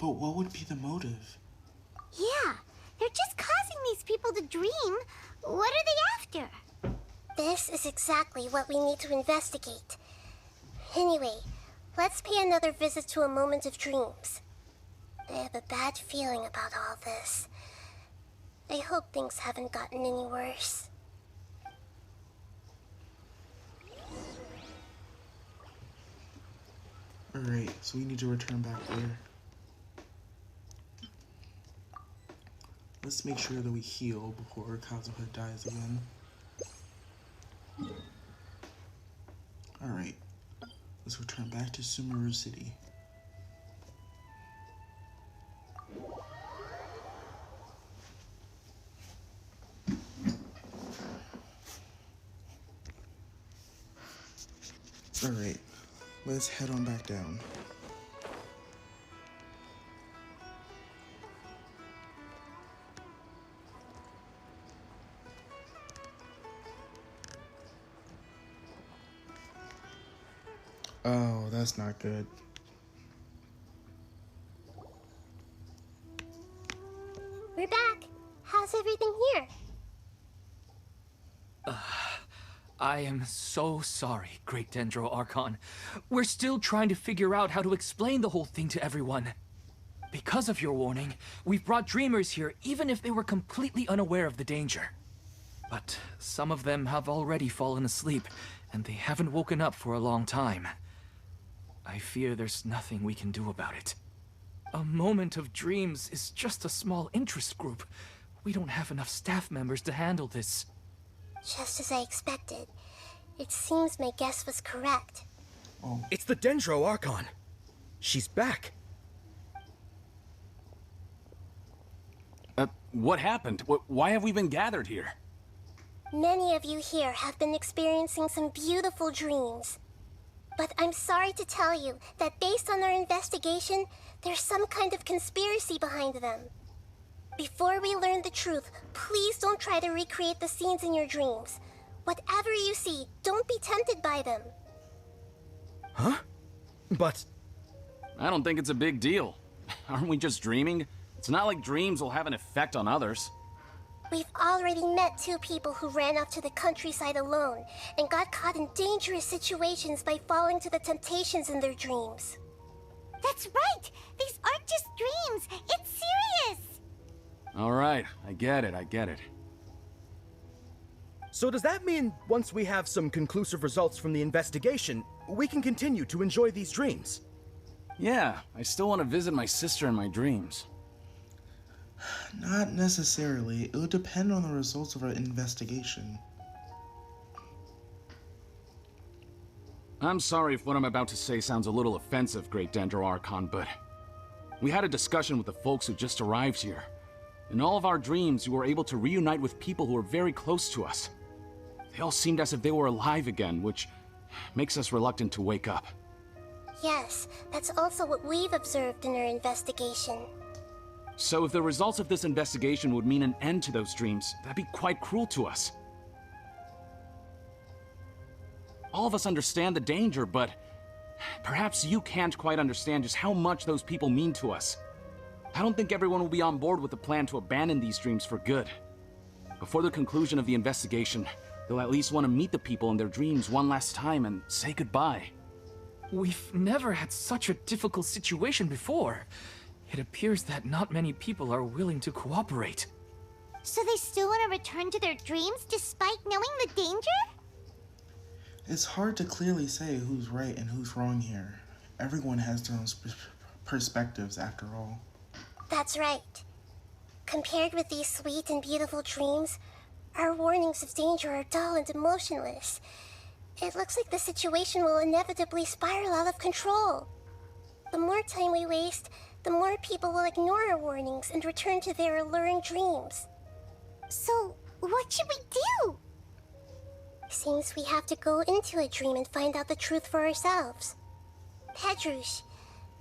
But what would be the motive? Yeah, they're just causing these people to dream. What are they after? This is exactly what we need to investigate. Anyway, let's pay another visit to a moment of dreams. I have a bad feeling about all this. I hope things haven't gotten any worse. Alright, so we need to return back there. Let's make sure that we heal before Kazuha dies again. Alright, let's return back to Sumeru City. Alright, let's head on back down. Oh, that's not good. We're back. How's everything here? I am so sorry, Great Dendro Archon. We're still trying to figure out how to explain the whole thing to everyone. Because of your warning, we've brought dreamers here even if they were completely unaware of the danger. But some of them have already fallen asleep, and they haven't woken up for a long time. I fear there's nothing we can do about it. A moment of dreams is just a small interest group. We don't have enough staff members to handle this. Just as I expected. It seems my guess was correct. Oh. It's the Dendro Archon. She's back. What happened? Why have we been gathered here? Many of you here have been experiencing some beautiful dreams. But I'm sorry to tell you that based on our investigation, there's some kind of conspiracy behind them. Before we learn the truth, please don't try to recreate the scenes in your dreams. Whatever you see, don't be tempted by them. Huh? But... I don't think it's a big deal. Aren't we just dreaming? It's not like dreams will have an effect on others. We've already met 2 people who ran off to the countryside alone and got caught in dangerous situations by falling to the temptations in their dreams. That's right! These aren't just dreams! It's serious! All right, I get it. so does that mean once we have some conclusive results from the investigation, we can continue to enjoy these dreams? Yeah, I still want to visit my sister in my dreams. Not necessarily. It would depend on the results of our investigation. I'm sorry if what I'm about to say sounds a little offensive, Great Dendro Archon, but we had a discussion with the folks who just arrived here. In all of our dreams, we were able to reunite with people who were very close to us. They all seemed as if they were alive again, which makes us reluctant to wake up. Yes, that's also what we've observed in our investigation. So if the results of this investigation would mean an end to those dreams, that'd be quite cruel to us. All of us understand the danger, but perhaps you can't quite understand just how much those people mean to us. I don't think everyone will be on board with the plan to abandon these dreams for good. Before the conclusion of the investigation, they'll at least want to meet the people in their dreams one last time and say goodbye. We've never had such a difficult situation before. It appears that not many people are willing to cooperate. So they still want to return to their dreams despite knowing the danger? It's hard to clearly say who's right and who's wrong here. Everyone has their own perspectives after all. That's right. Compared with these sweet and beautiful dreams, our warnings of danger are dull and emotionless. It looks like the situation will inevitably spiral out of control. The more time we waste, the more people will ignore our warnings and return to their alluring dreams. So, what should we do? Seems we have to go into a dream and find out the truth for ourselves. Pedrush,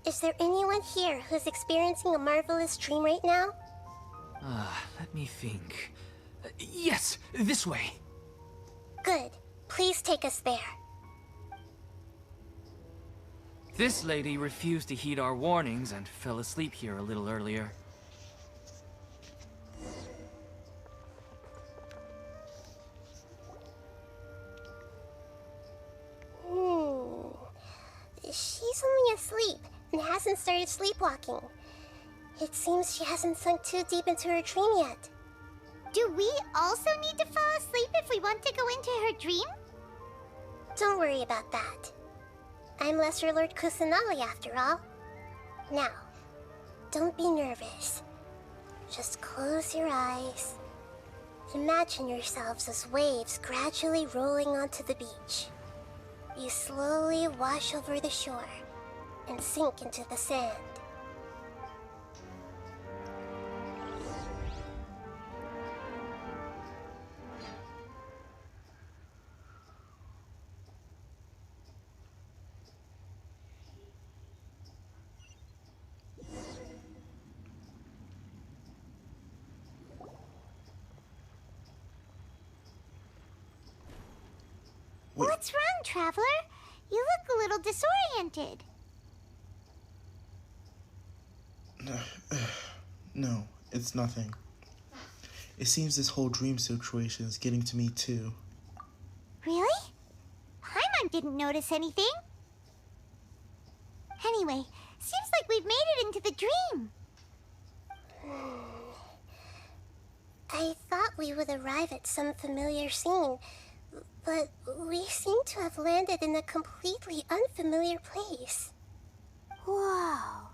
is there anyone here who's experiencing a marvelous dream right now? Let me think. Yes, this way. Good. Please take us there. This lady refused to heed our warnings and fell asleep here a little earlier. She's only asleep and hasn't started sleepwalking. It seems she hasn't sunk too deep into her dream yet. Do we also need to fall asleep if we want to go into her dream? Don't worry about that. I'm Lesser Lord Kusanali after all. Now, don't be nervous. Just close your eyes. Imagine yourselves as waves gradually rolling onto the beach. You slowly wash over the shore and sink into the sand. Wait. What's wrong, Traveler? You look a little disoriented. No, it's nothing. It seems this whole dream situation is getting to me too. Really? Paimon didn't notice anything. Anyway, seems like we've made it into the dream. I thought we would arrive at some familiar scene, but we seem to have landed in a completely unfamiliar place. Whoa!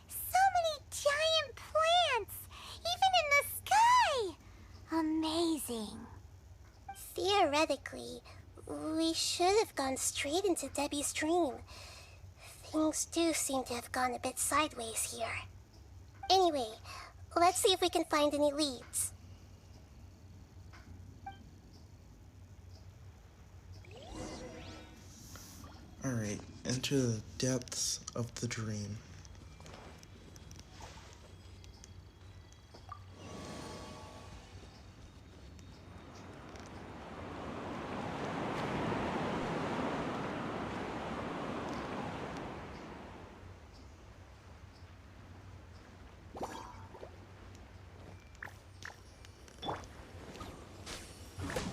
So many giant plants! Even in the sky! Amazing. Theoretically, we should have gone straight into Debbie's dream. Things do seem to have gone a bit sideways here. Anyway, let's see if we can find any leads. Alright, enter the depths of the dream.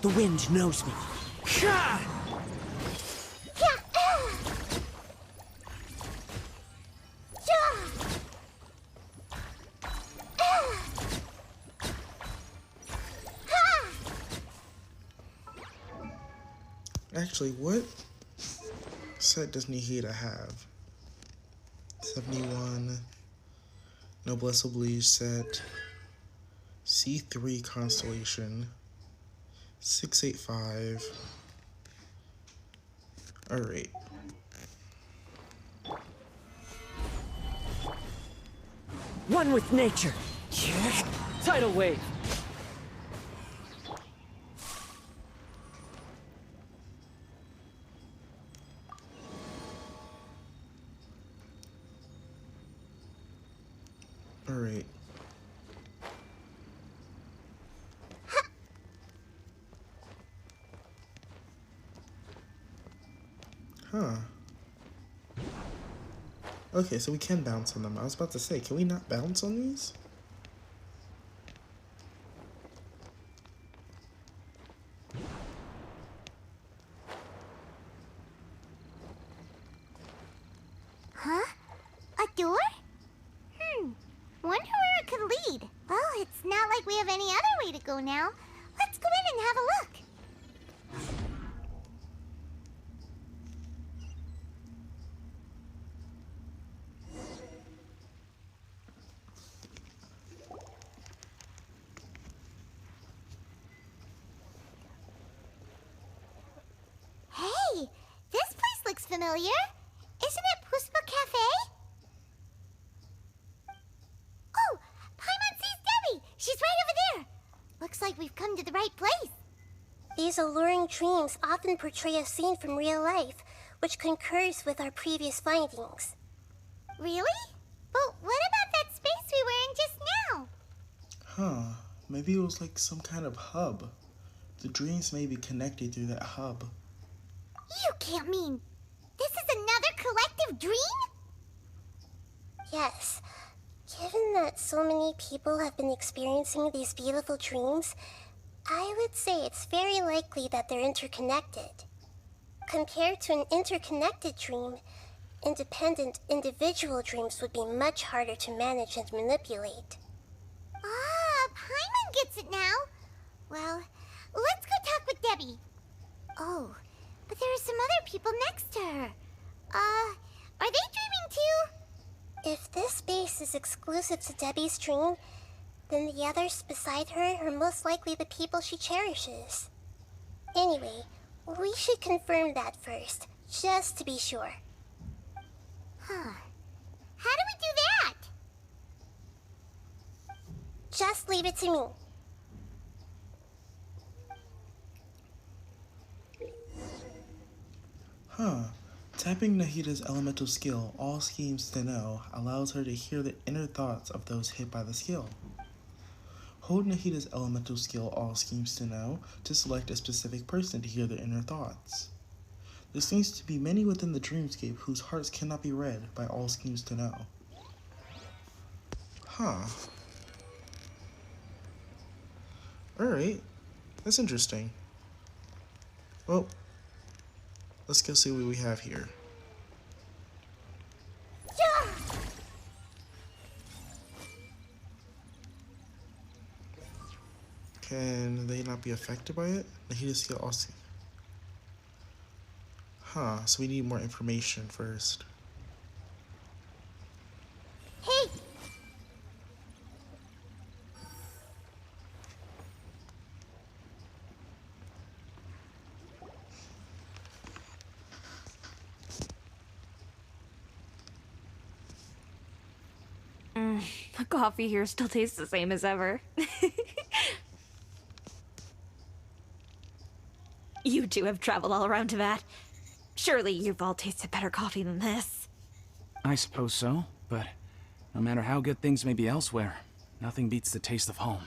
The wind knows me. Actually, what set does Nihida have? 71. Noblesse Oblige set. C3 Constellation. 685. Alright. One with nature. Tidal wave. Alright. Huh. Okay, so we can bounce on them. I was about to say, can we not bounce on these? Huh? A door? Wonder where it could lead. Well, it's not like we have any other way to go now. Let's go in and have a look. Hey, this place looks familiar. Isn't it Puspa Cafe? Oh, Paimon sees Debbie. She's right over there. Looks like we've come to the right place. These alluring dreams often portray a scene from real life, which concurs with our previous findings. Really? But what about that space we were in just now? Huh. Maybe it was like some kind of hub. The dreams may be connected through that hub. You can't mean this is another collective dream? Yes. Given that so many people have been experiencing these beautiful dreams, I would say it's very likely that they're interconnected. Compared to an interconnected dream, independent individual dreams would be much harder to manage and manipulate. Ah, Paimon gets it now. Well, let's go talk with Debbie. Oh, but there are some other people next to her. Are they dreaming too? If this space is exclusive to Debbie's dream, then the others beside her are most likely the people she cherishes. Anyway, we should confirm that first, just to be sure. Huh. How do we do that? Just leave it to me. Huh. Tapping Nahida's elemental skill, All Schemes to Know, allows her to hear the inner thoughts of those hit by the skill. Hold Nahida's elemental skill, All Schemes to Know, to select a specific person to hear their inner thoughts. There seems to be many within the dreamscape whose hearts cannot be read by all schemes to know. Huh. Alright. That's interesting. Well, let's go see what we have here. Can they not be affected by it? The heat is still also. Huh, so we need more information first. Hey! The coffee here still tastes the same as ever. You two have traveled all around Teyvat. Surely you've all tasted better coffee than this. I suppose so, but no matter how good things may be elsewhere, nothing beats the taste of home.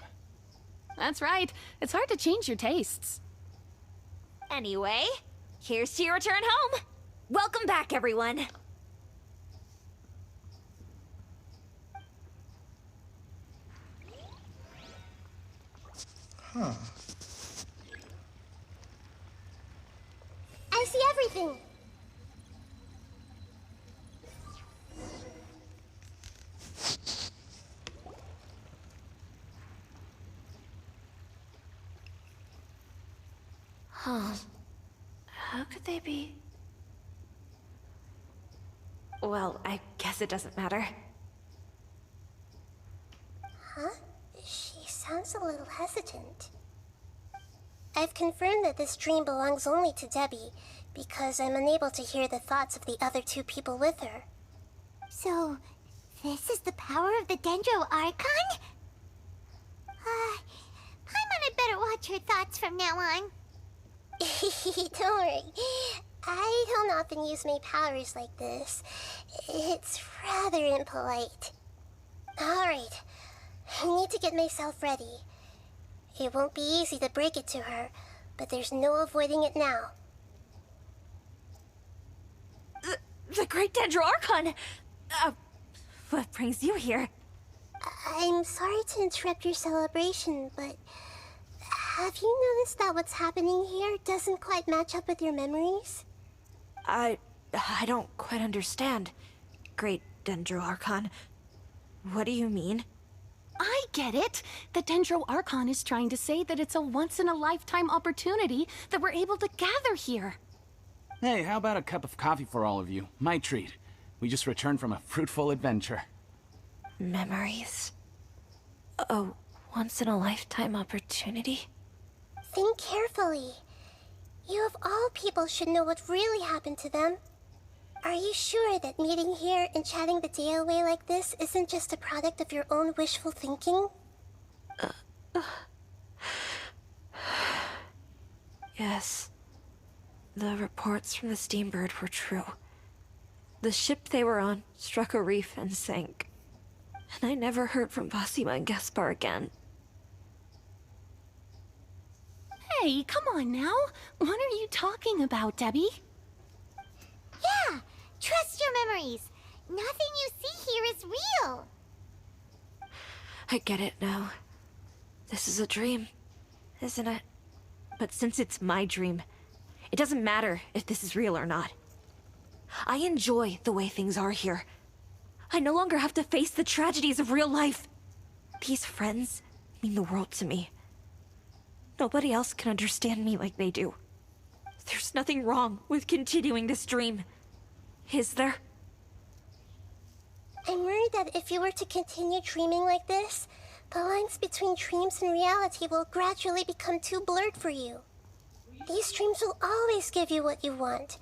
That's right. It's hard to change your tastes. Anyway, here's to your return home. Welcome back, everyone. Huh. I see everything. Huh. How could they be? Well, I guess it doesn't matter. Huh? She sounds a little hesitant. I've confirmed that this dream belongs only to Debbie, because I'm unable to hear the thoughts of the other two people with her. So, this is the power of the Dendro Archon? Paimon had better watch her thoughts from now on. Don't worry. I don't often use my powers like this. It's rather impolite. Alright, I need to get myself ready. It won't be easy to break it to her, but there's no avoiding it now. The Great Dendro Archon! What brings you here? I'm sorry to interrupt your celebration, but have you noticed that what's happening here doesn't quite match up with your memories? I don't quite understand. Great Dendro Archon. What do you mean? I get it. The Dendro Archon is trying to say that it's a once-in-a-lifetime opportunity that we're able to gather here. Hey, how about a cup of coffee for all of you? My treat. We just returned from a fruitful adventure. Memories. A once-in-a-lifetime opportunity? Think carefully. You of all people should know what really happened to them. Are you sure that meeting here and chatting the day away like this isn't just a product of your own wishful thinking? Yes. The reports from the Steambird were true. The ship they were on struck a reef and sank. And I never heard from Basima and Gaspar again. Hey, come on now. What are you talking about, Debbie? Yeah, trust your memories. Nothing you see here is real. I get it now. This is a dream, isn't it? But since it's my dream, it doesn't matter if this is real or not. I enjoy the way things are here. I no longer have to face the tragedies of real life. These friends mean the world to me. Nobody else can understand me like they do. There's nothing wrong with continuing this dream. Is there? I'm worried that if you were to continue dreaming like this, the lines between dreams and reality will gradually become too blurred for you. These dreams will always give you what you want,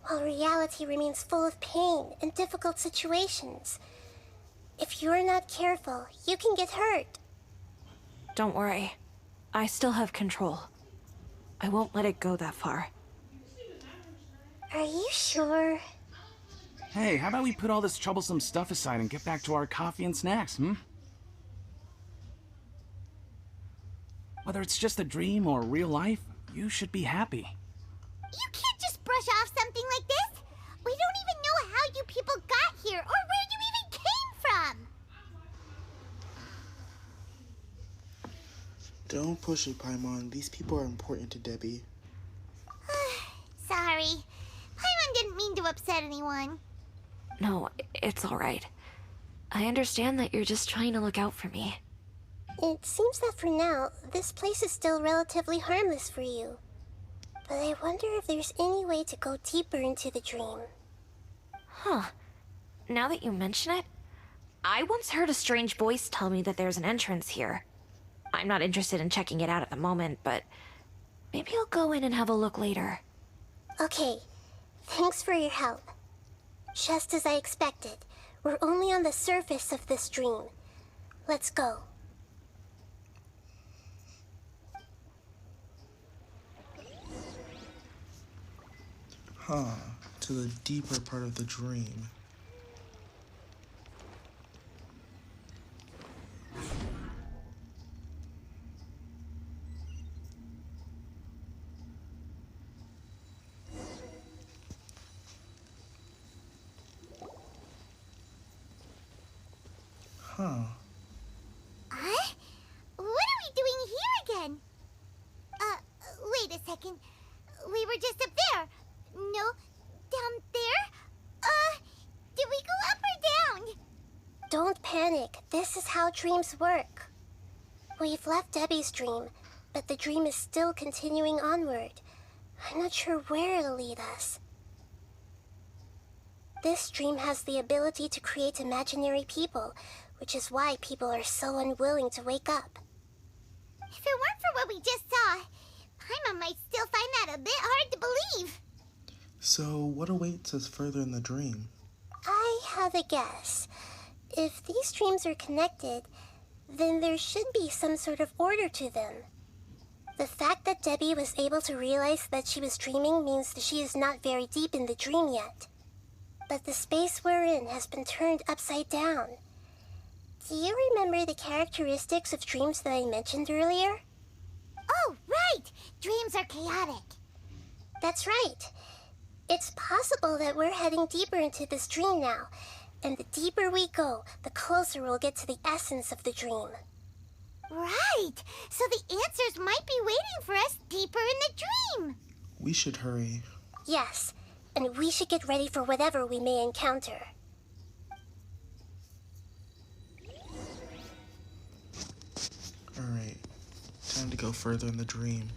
while reality remains full of pain and difficult situations. If you're not careful, you can get hurt. Don't worry. I still have control. I won't let it go that far. Are you sure? Hey, how about we put all this troublesome stuff aside and get back to our coffee and snacks, Whether it's just a dream or real life, you should be happy. You can't just brush brush off something like this? We don't even know how you people got here or where you even came from. Don't push it, Paimon. These people are important to Debbie. Sorry. Paimon didn't mean to upset anyone. No, it's all right. I understand that you're just trying to look out for me. It seems that for now, this place is still relatively harmless for you. But I wonder if there's any way to go deeper into the dream. Huh. Now that you mention it, I once heard a strange voice tell me that there's an entrance here. I'm not interested in checking it out at the moment, but maybe I'll go in and have a look later. Okay, thanks for your help. Just as I expected, we're only on the surface of this dream. Let's go. Huh, to the deeper part of the dream. Huh. Huh? What are we doing here again? Wait a second. We were just up there. No, down there? Did we go up or down? Don't panic. This is how dreams work. We've left Debbie's dream, but the dream is still continuing onward. I'm not sure where it'll lead us. This dream has the ability to create imaginary people, which is why people are so unwilling to wake up. If it weren't for what we just saw, Paimon might still find that a bit hard to believe. So, what awaits us further in the dream? I have a guess. If these dreams are connected, then there should be some sort of order to them. The fact that Debbie was able to realize that she was dreaming means that she is not very deep in the dream yet. But the space we're in has been turned upside down. Do you remember the characteristics of dreams that I mentioned earlier? Oh, right! Dreams are chaotic. That's right. It's possible that we're heading deeper into this dream now, and the deeper we go, the closer we'll get to the essence of the dream. Right! So the answers might be waiting for us deeper in the dream. We should hurry. Yes, and we should get ready for whatever we may encounter. Alright, time to go further in the dream.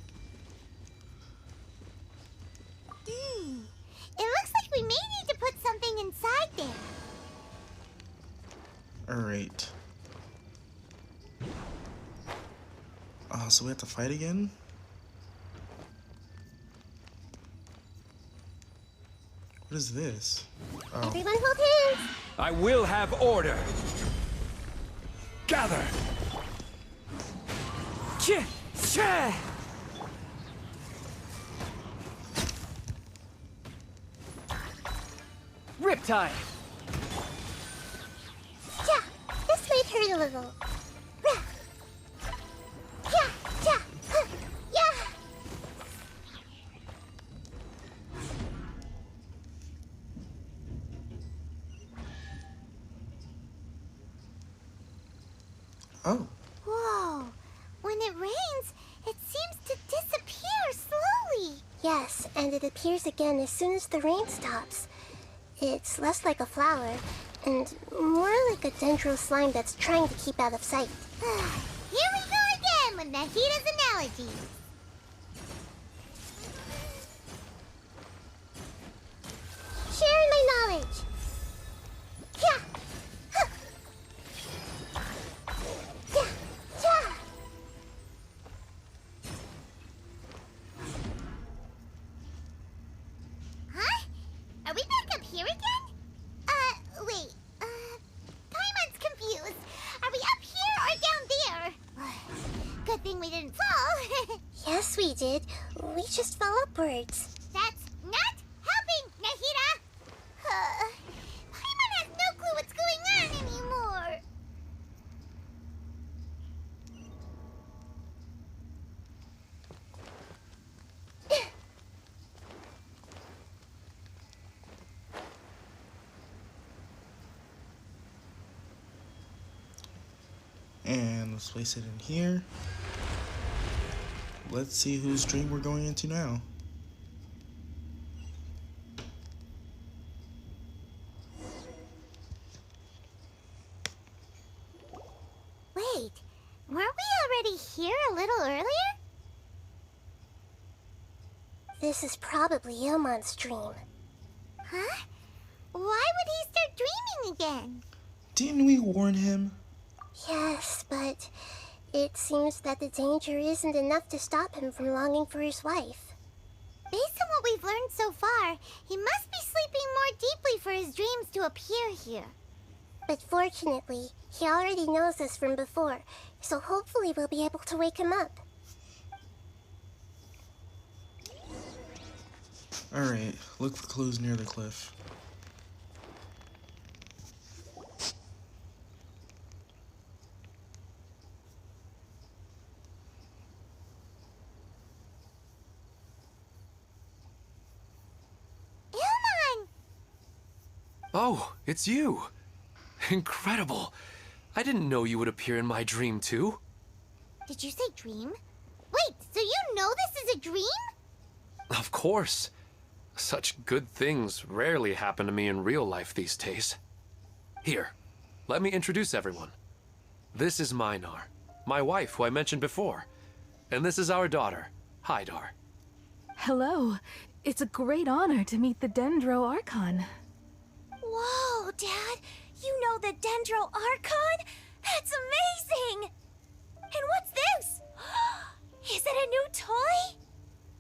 It looks like we may need to put something inside there. Alright. So we have to fight again? What is this? Oh. Everyone hold hands! I will have order. Gather. Riptide! Yeah, this might hurt a little. Rah. Yeah, yeah, huh, yeah. Oh. Whoa! When it rains, it seems to disappear slowly. Yes, and it appears again as soon as the rain stops. It's less like a flower, and more like a dendro slime that's trying to keep out of sight. Here we go again with Nahita's analogy. Sharing my knowledge. Yeah. Huh. Yeah. Yeah. Huh? Are we back up here again? Wait. Paimon's confused. Are we up here or down there? Good thing we didn't fall. Yes, we did. We just fell upwards. That's not helping, Nahita! Paimon has no clue what's going on anymore. And let's place it in here. Let's see whose dream we're going into now. Wait, weren't we already here a little earlier? This is probably Ilmon's dream. Huh? Why would he start dreaming again? Didn't we warn him? Yes, but it seems that the danger isn't enough to stop him from longing for his wife. Based on what we've learned so far, he must be sleeping more deeply for his dreams to appear here. But fortunately, he already knows this from before, so hopefully we'll be able to wake him up. Alright, look for clues near the cliff. Ilmon! Oh, it's you! Incredible! I didn't know you would appear in my dream, too. Did you say dream? Wait, so you know this is a dream? Of course. Such good things rarely happen to me in real life these days. Here, let me introduce everyone. This is Minar, my wife who I mentioned before. And this is our daughter, Hydar. Hello. It's a great honor to meet the Dendro Archon. Whoa, Dad! You know the Dendro Archon? That's amazing! And what's this? Is it a new toy?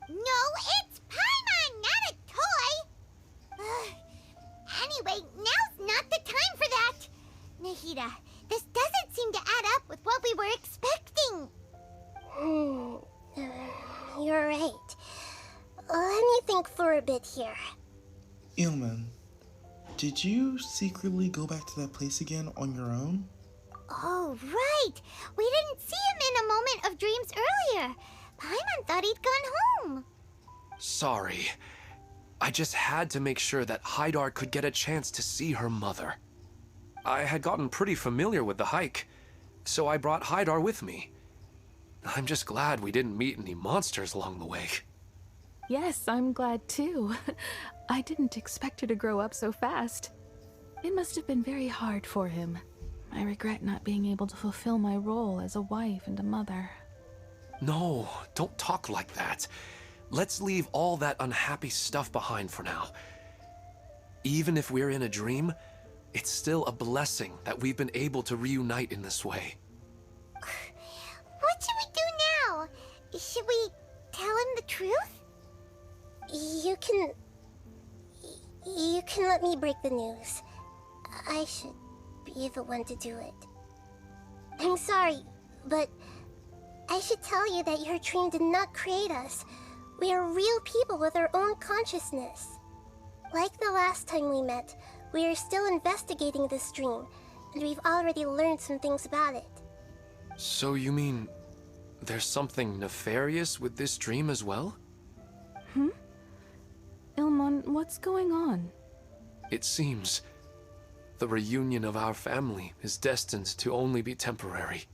No, it's Paimon, not a toy! Anyway, now's not the time for that! Nahida, this doesn't seem to add up with what we were expecting. You're right. Let me think for a bit here. Ilman, did you secretly go back to that place again on your own? Oh, right! We didn't see him in a moment of dreams earlier. Paimon thought he'd gone home. Sorry. I just had to make sure that Hydar could get a chance to see her mother. I had gotten pretty familiar with the hike, so I brought Hydar with me. I'm just glad we didn't meet any monsters along the way. Yes, I'm glad too. I didn't expect her to grow up so fast. It must have been very hard for him. I regret not being able to fulfill my role as a wife and a mother. No, don't talk like that. Let's leave all that unhappy stuff behind for now. Even if we're in a dream, it's still a blessing that we've been able to reunite in this way. What should we do now? Should we tell him the truth? You can let me break the news. I should be the one to do it. I'm sorry, but I should tell you that your dream did not create us. We are real people with our own consciousness. Like the last time we met, we are still investigating this dream, and we've already learned some things about it. So you mean there's something nefarious with this dream as well? Ilmon, what's going on? It seems the reunion of our family is destined to only be temporary.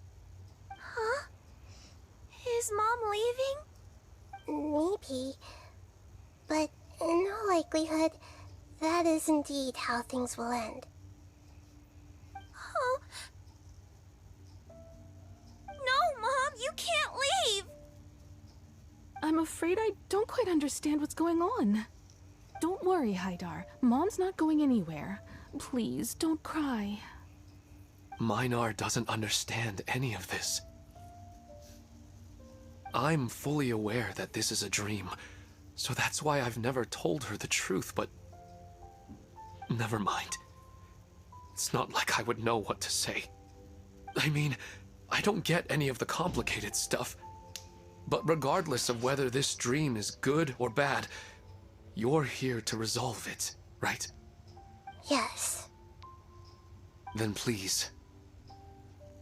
Huh? Is Mom leaving? Maybe. But in all likelihood, that is indeed how things will end. Oh. No, Mom, you can't leave! I'm afraid I don't quite understand what's going on. Don't worry, Hydar. Mom's not going anywhere. Please, don't cry. Minar doesn't understand any of this. I'm fully aware that this is a dream, so that's why I've never told her the truth, but... Never mind. It's not like I would know what to say. I mean, I don't get any of the complicated stuff. But regardless of whether this dream is good or bad, you're here to resolve it, right? Yes. Then please,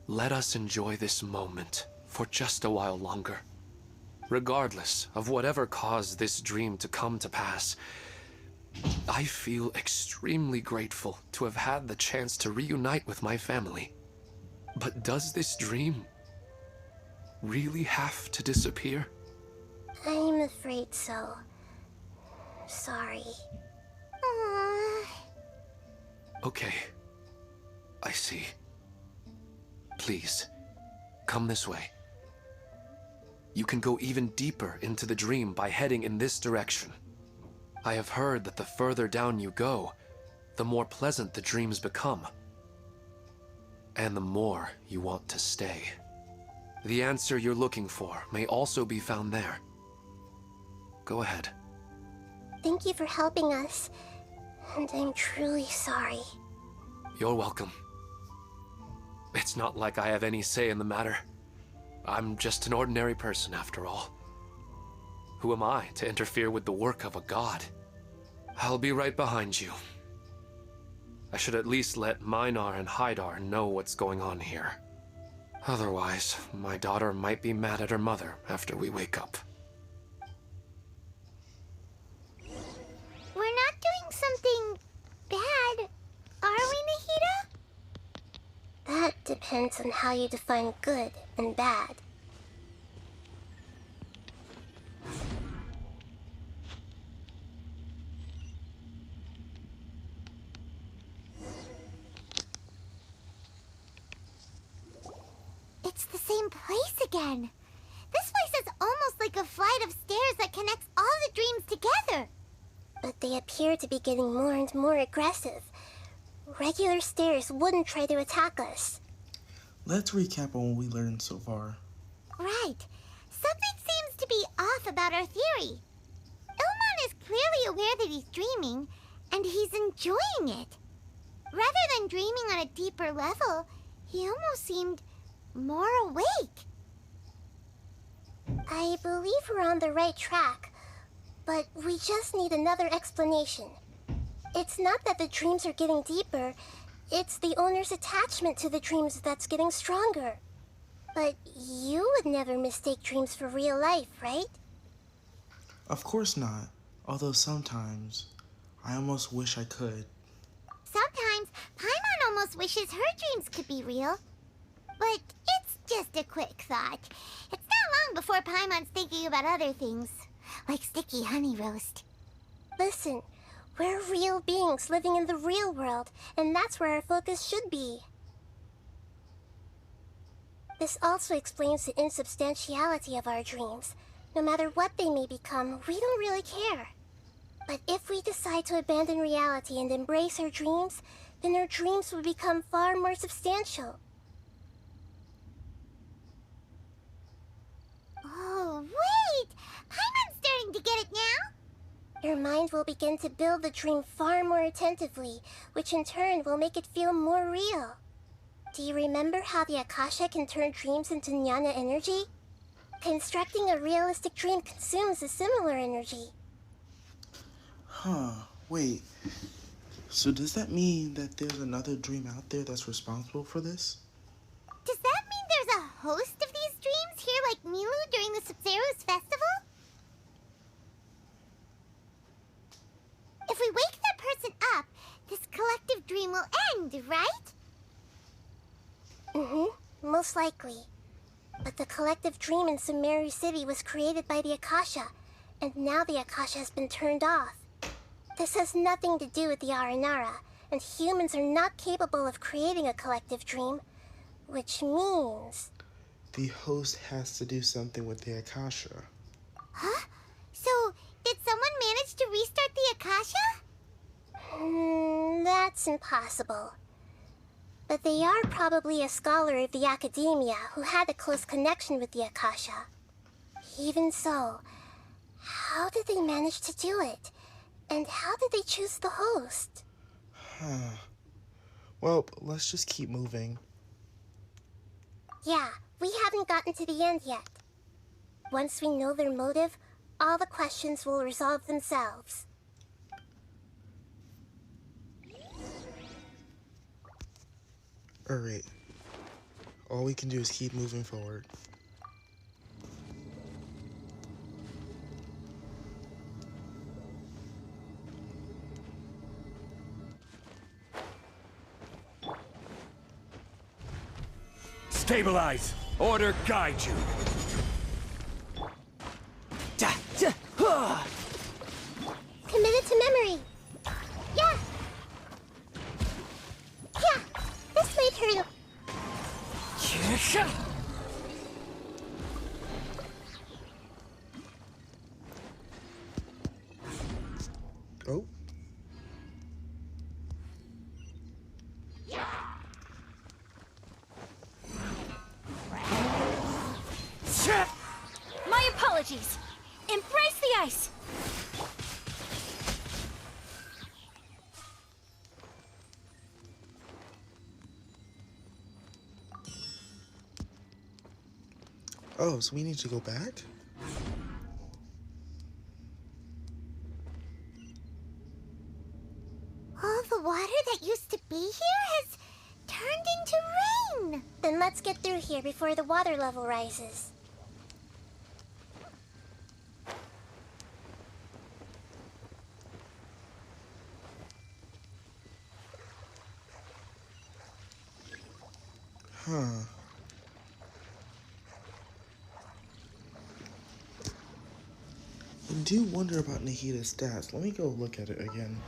let us enjoy this moment for just a while longer. Regardless of whatever caused this dream to come to pass, I feel extremely grateful to have had the chance to reunite with my family. But does this dream really have to disappear? I'm afraid so. Sorry. Aww. Okay. I see. Please, come this way. You can go even deeper into the dream by heading in this direction. I have heard that the further down you go, the more pleasant the dreams become. And the more you want to stay. The answer you're looking for may also be found there. Go ahead. Thank you for helping us. And I'm truly sorry. You're welcome. It's not like I have any say in the matter. I'm just an ordinary person, after all. Who am I to interfere with the work of a god? I'll be right behind you. I should at least let Minar and Haidar know what's going on here. Otherwise, my daughter might be mad at her mother after we wake up. We're not doing something bad, are we, Nahida? That depends on how you define good and bad. It's the same place again. This place is almost like a flight of stairs that connects all the dreams together. But they appear to be getting more and more aggressive. Regular stairs wouldn't try to attack us. Let's recap on what we learned so far. Right. Something seems to be off about our theory. Ilmon is clearly aware that he's dreaming, and he's enjoying it. Rather than dreaming on a deeper level, he almost seemed more awake. I believe we're on the right track, but we just need another explanation. It's not that the dreams are getting deeper, it's the owner's attachment to the dreams that's getting stronger. But you would never mistake dreams for real life, right? Of course not, although sometimes I almost wish I could. Sometimes Paimon almost wishes her dreams could be real. But it's just a quick thought. It's not long before Paimon's thinking about other things, like sticky honey roast. Listen, we're real beings living in the real world, and that's where our focus should be. This also explains the insubstantiality of our dreams. No matter what they may become, we don't really care. But if we decide to abandon reality and embrace our dreams, then our dreams will become far more substantial. Oh, wait! Paimon's starting to get it now! Your mind will begin to build the dream far more attentively, which in turn will make it feel more real. Do you remember how the Akasha can turn dreams into jnana energy? Constructing a realistic dream consumes a similar energy. Huh, wait. So does that mean that there's another dream out there that's responsible for this? Does that mean there's a host of these dreams here like Milu during the Subzero's festival? If we wake that person up, this collective dream will end, right? Most likely. But the collective dream in Sumeru City was created by the Akasha, and now the Akasha has been turned off. This has nothing to do with the Aranara, and humans are not capable of creating a collective dream, which means... The host has to do something with the Akasha. Huh? So, did someone manage to restart the Akasha? That's impossible. But they are probably a scholar of the academia who had a close connection with the Akasha. Even so, how did they manage to do it? And how did they choose the host? Well, let's just keep moving. Yeah, we haven't gotten to the end yet. Once we know their motive, all the questions will resolve themselves. Alright. All we can do is keep moving forward. Stabilize! Order guide you! Committed to memory. Yeah. Yeah. This way, turtle. Oh. My apologies. Embrace the ice. Oh, so we need to go back? All the water that used to be here has turned into rain. Then let's get through here before the water level rises. Huh. I do wonder about Nahida's stats. Let me go look at it again.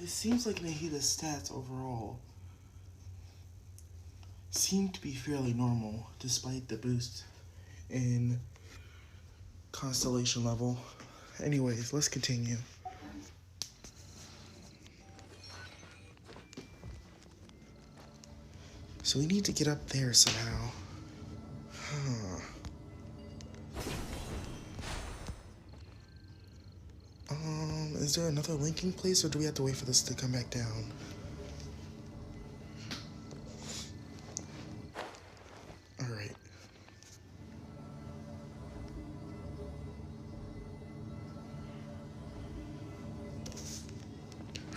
It seems like Nahida's stats overall seem to be fairly normal despite the boost in constellation level. Anyways, let's continue. So we need to get up there somehow. Huh. Is there another linking place, or do we have to wait for this to come back down? Alright.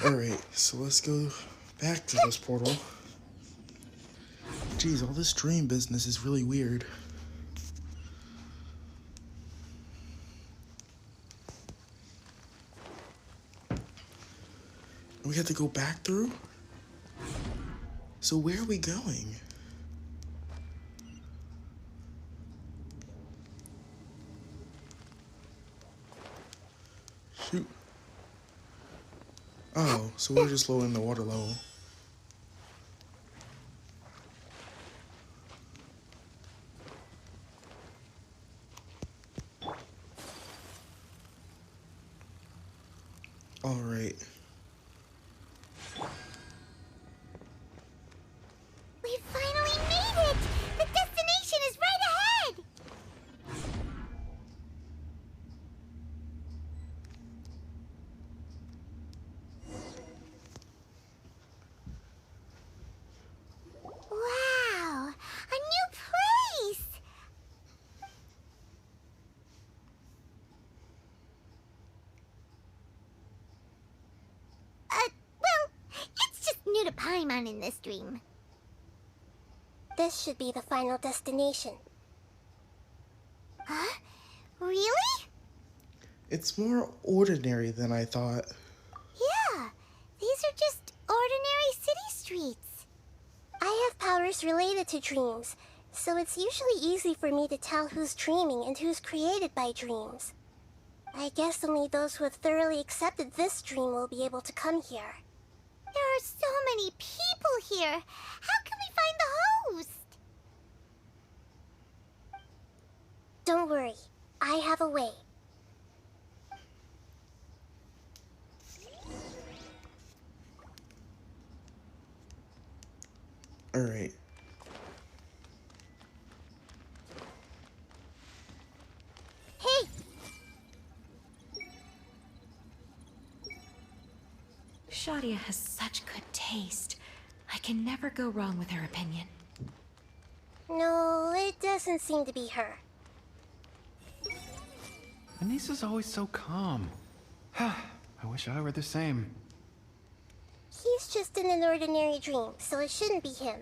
Alright, so let's go back to this portal. Jeez, all this dream business is really weird. We have to go back through? So where are we going? Shoot. Oh, so we're just lowering the water level. All right. We finally made it! The destination is right ahead! Wow! A new place! Well, it's just new to Paimon in this dream. This should be the final destination. Huh? Really? It's more ordinary than I thought. Yeah, these are just ordinary city streets. I have powers related to dreams, so it's usually easy for me to tell who's dreaming and who's created by dreams. I guess only those who have thoroughly accepted this dream will be able to come here. There are so many people here. How can we find the host? Don't worry, I have a way. All right. Hey! Shadia has such good taste. I can never go wrong with her opinion. No, it doesn't seem to be her. Anissa's always so calm. I wish I were the same. He's just in an ordinary dream, so it shouldn't be him.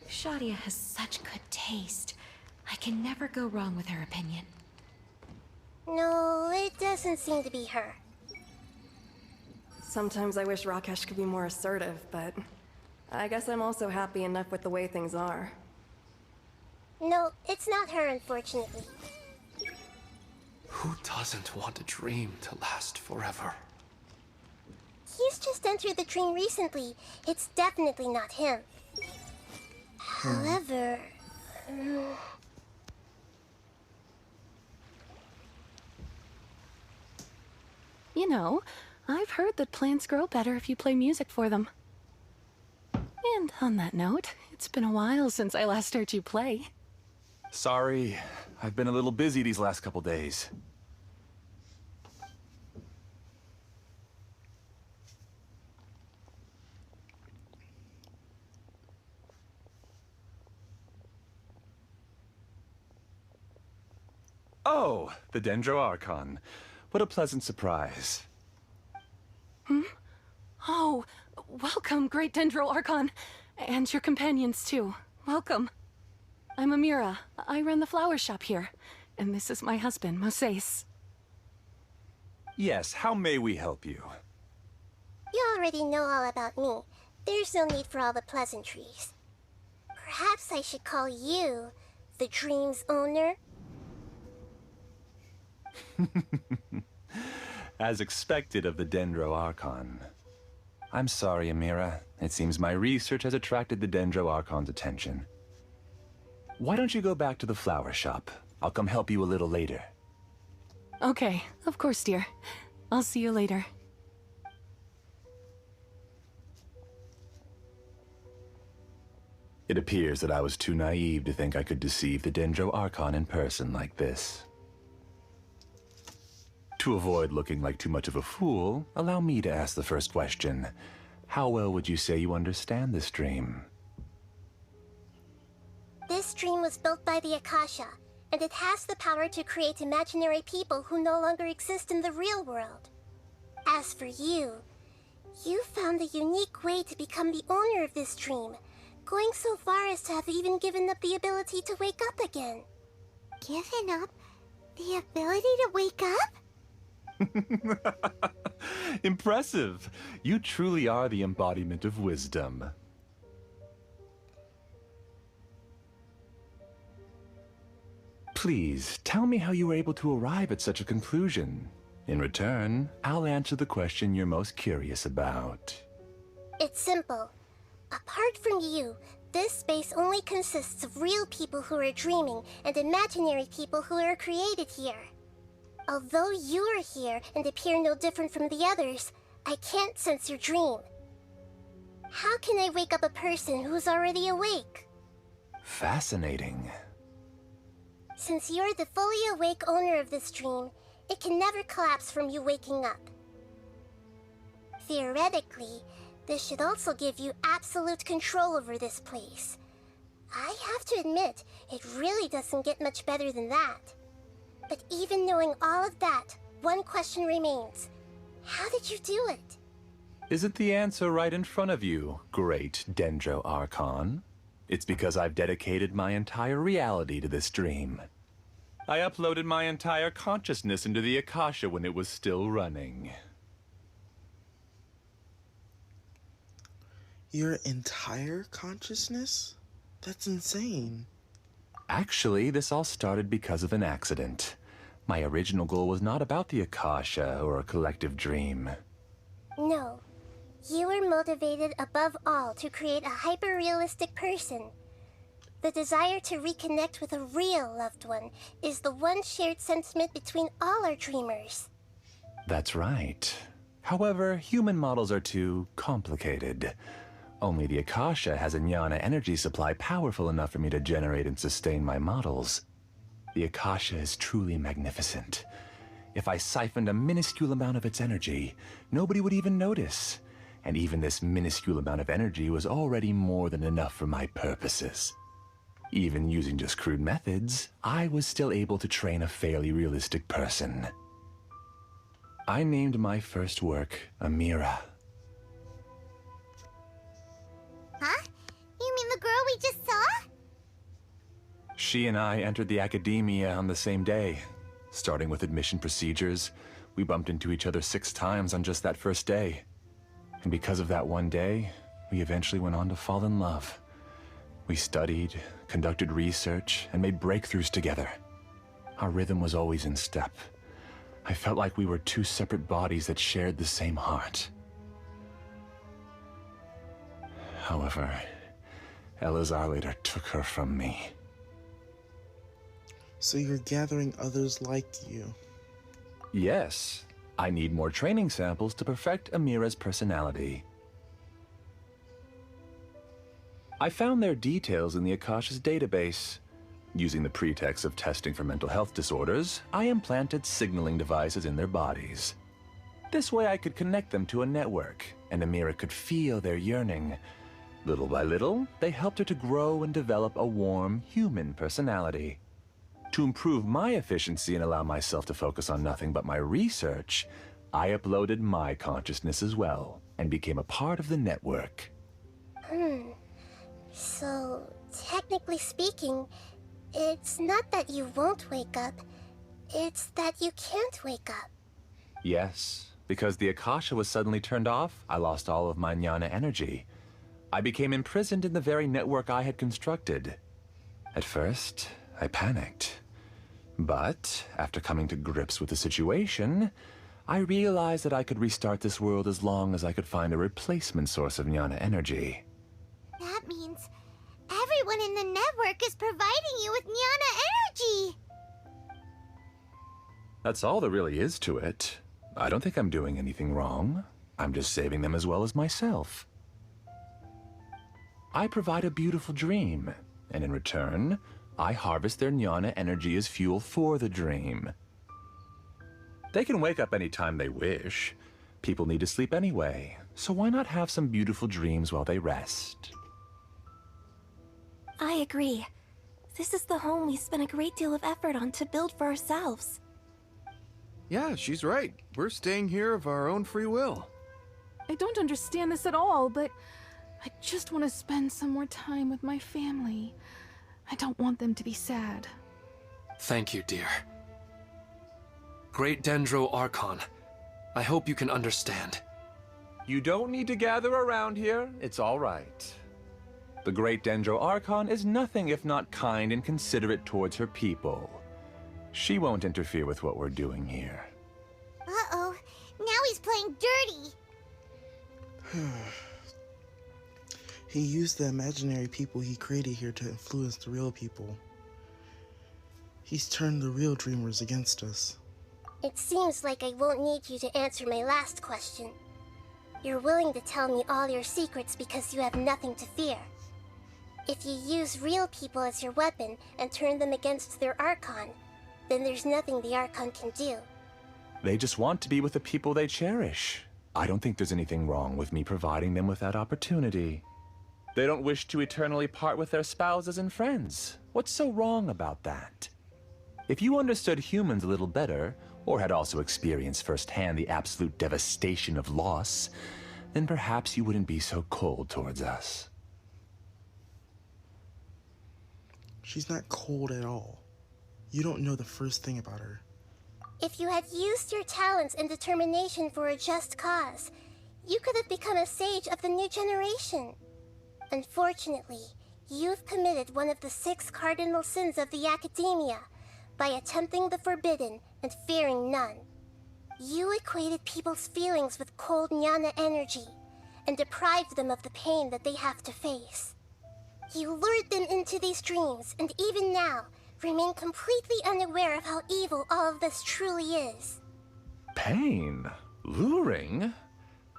Shadia has such good taste. I can never go wrong with her opinion. No, it doesn't seem to be her. Sometimes I wish Rakesh could be more assertive, but I guess I'm also happy enough with the way things are. No, it's not her, unfortunately. Who doesn't want a dream to last forever? He's just entered the dream recently. It's definitely not him. However... You know, I've heard that plants grow better if you play music for them. And on that note, it's been a while since I last heard you play. Sorry, I've been a little busy these last couple days. Oh, the Dendro Archon. What a pleasant surprise. Oh, welcome, Great Dendro Archon. And your companions, too. Welcome. I'm Amira. I run the flower shop here. And this is my husband, Moses. Yes, how may we help you? You already know all about me. There's no need for all the pleasantries. Perhaps I should call you the dream's owner? As expected of the Dendro Archon. I'm sorry, Amira. It seems my research has attracted the Dendro Archon's attention. Why don't you go back to the flower shop? I'll come help you a little later. Okay, of course, dear. I'll see you later. It appears that I was too naive to think I could deceive the Dendro Archon in person like this. To avoid looking like too much of a fool, allow me to ask the first question. How well would you say you understand this dream? This dream was built by the Akasha, and it has the power to create imaginary people who no longer exist in the real world. As for you, you found a unique way to become the owner of this dream, going so far as to have even given up the ability to wake up again. Given up? The ability to wake up? Impressive. You truly are the embodiment of wisdom. Please, tell me how you were able to arrive at such a conclusion. In return, I'll answer the question you're most curious about. It's simple. Apart from you, this space only consists of real people who are dreaming and imaginary people who are created here. Although you are here and appear no different from the others, I can't sense your dream. How can I wake up a person who's already awake? Fascinating. Since you're the fully awake owner of this dream, it can never collapse from you waking up. Theoretically, this should also give you absolute control over this place. I have to admit, it really doesn't get much better than that. But even knowing all of that, one question remains. How did you do it? Isn't the answer right in front of you, great Dendro Archon? It's because I've dedicated my entire reality to this dream. I uploaded my entire consciousness into the Akasha when it was still running. Your entire consciousness? That's insane. Actually, this all started because of an accident. My original goal was not about the Akasha or a collective dream. No. You were motivated above all to create a hyper-realistic person. The desire to reconnect with a real loved one is the one shared sentiment between all our dreamers. That's right. However, human models are too complicated. Only the Akasha has a jnana energy supply powerful enough for me to generate and sustain my models. The Akasha is truly magnificent. If I siphoned a minuscule amount of its energy, nobody would even notice. And even this minuscule amount of energy was already more than enough for my purposes. Even using just crude methods, I was still able to train a fairly realistic person. I named my first work Amira. Huh? You mean the girl we just saw? She and I entered the academia on the same day. Starting with admission procedures, we bumped into each other 6 times on just that first day. And because of that one day, we eventually went on to fall in love. We studied, conducted research, and made breakthroughs together. Our rhythm was always in step. I felt like we were 2 separate bodies that shared the same heart. However, Elazar later took her from me. So you're gathering others like you? Yes. I need more training samples to perfect Amira's personality. I found their details in the Akasha's database. Using the pretext of testing for mental health disorders, I implanted signaling devices in their bodies. This way I could connect them to a network, and Amira could feel their yearning. Little by little, they helped her to grow and develop a warm, human personality. To improve my efficiency and allow myself to focus on nothing but my research, I uploaded my consciousness as well, and became a part of the network. So, technically speaking, it's not that you won't wake up, it's that you can't wake up. Yes, because the Akasha was suddenly turned off, I lost all of my jnana energy. I became imprisoned in the very network I had constructed. At first, I panicked. But, after coming to grips with the situation, I realized that I could restart this world as long as I could find a replacement source of jnana energy. That means everyone in the network is providing you with jnana energy! That's all there really is to it. I don't think I'm doing anything wrong. I'm just saving them as well as myself. I provide a beautiful dream, and in return, I harvest their jnana energy as fuel for the dream. They can wake up any time they wish. People need to sleep anyway, so why not have some beautiful dreams while they rest? I agree. This is the home we spent a great deal of effort on to build for ourselves. Yeah, she's right. We're staying here of our own free will. I don't understand this at all, but I just want to spend some more time with my family. I don't want them to be sad. Thank you, dear. Great Dendro Archon, I hope you can understand. You don't need to gather around here. It's all right. The Great Dendro Archon is nothing if not kind and considerate towards her people. She won't interfere with what we're doing here. Uh-oh. Now he's playing dirty. He used the imaginary people he created here to influence the real people. He's turned the real dreamers against us. It seems like I won't need you to answer my last question. You're willing to tell me all your secrets because you have nothing to fear. If you use real people as your weapon and turn them against their Archon, then there's nothing the Archon can do. They just want to be with the people they cherish. I don't think there's anything wrong with me providing them with that opportunity. They don't wish to eternally part with their spouses and friends. What's so wrong about that? If you understood humans a little better, or had also experienced firsthand the absolute devastation of loss, then perhaps you wouldn't be so cold towards us. She's not cold at all. You don't know the first thing about her. If you had used your talents and determination for a just cause, you could have become a sage of the new generation. Unfortunately, you've committed one of the 6 cardinal sins of the Academia by attempting the forbidden and fearing none. You equated people's feelings with cold Jnana energy and deprived them of the pain that they have to face. You lured them into these dreams, and even now, remain completely unaware of how evil all of this truly is. Pain? Luring?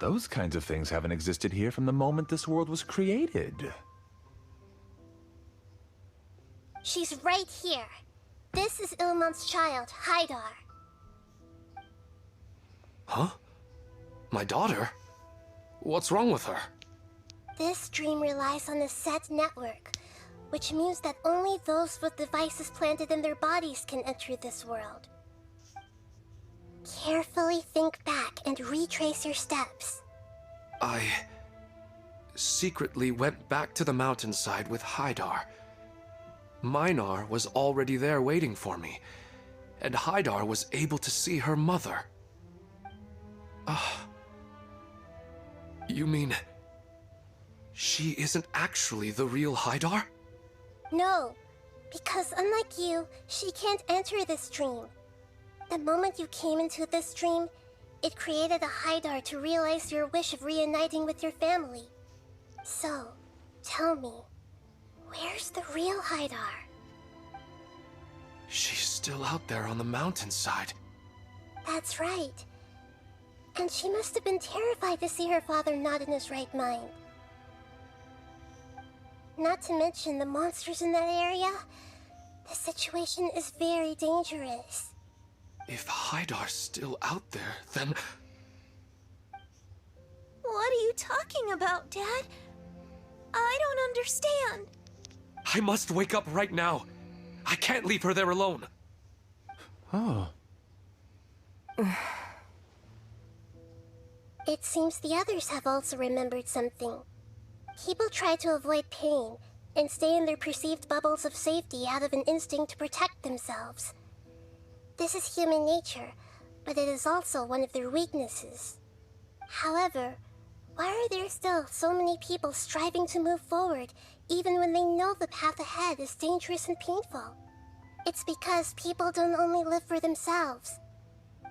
Those kinds of things haven't existed here from the moment this world was created. She's right here. This is Ilmon's child, Haidar. Huh? My daughter? What's wrong with her? This dream relies on a set network, which means that only those with devices planted in their bodies can enter this world. Carefully think back and retrace your steps. I secretly went back to the mountainside with Haidar. Minar was already there waiting for me, and Haidar was able to see her mother. You mean she isn't actually the real Haidar? No, because unlike you, she can't enter this dream. The moment you came into this dream, it created a Haidar to realize your wish of reuniting with your family. So, tell me, where's the real Haidar? She's still out there on the mountainside. That's right. And she must have been terrified to see her father not in his right mind. Not to mention the monsters in that area. The situation is very dangerous. If Haidar's still out there, then... What are you talking about, Dad? I don't understand. I must wake up right now. I can't leave her there alone. Oh. It seems the others have also remembered something. People try to avoid pain and stay in their perceived bubbles of safety out of an instinct to protect themselves. This is human nature, but it is also one of their weaknesses. However, why are there still so many people striving to move forward even when they know the path ahead is dangerous and painful? It's because people don't only live for themselves.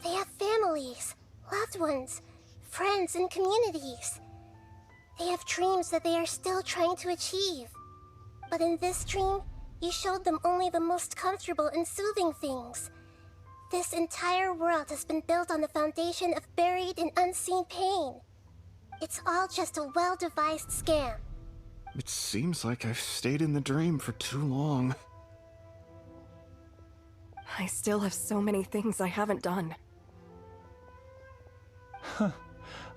They have families, loved ones, friends, and communities. They have dreams that they are still trying to achieve. But in this dream, you showed them only the most comfortable and soothing things. This entire world has been built on the foundation of buried and unseen pain. It's all just a well-devised scam. It seems like I've stayed in the dream for too long. I still have so many things I haven't done. Huh.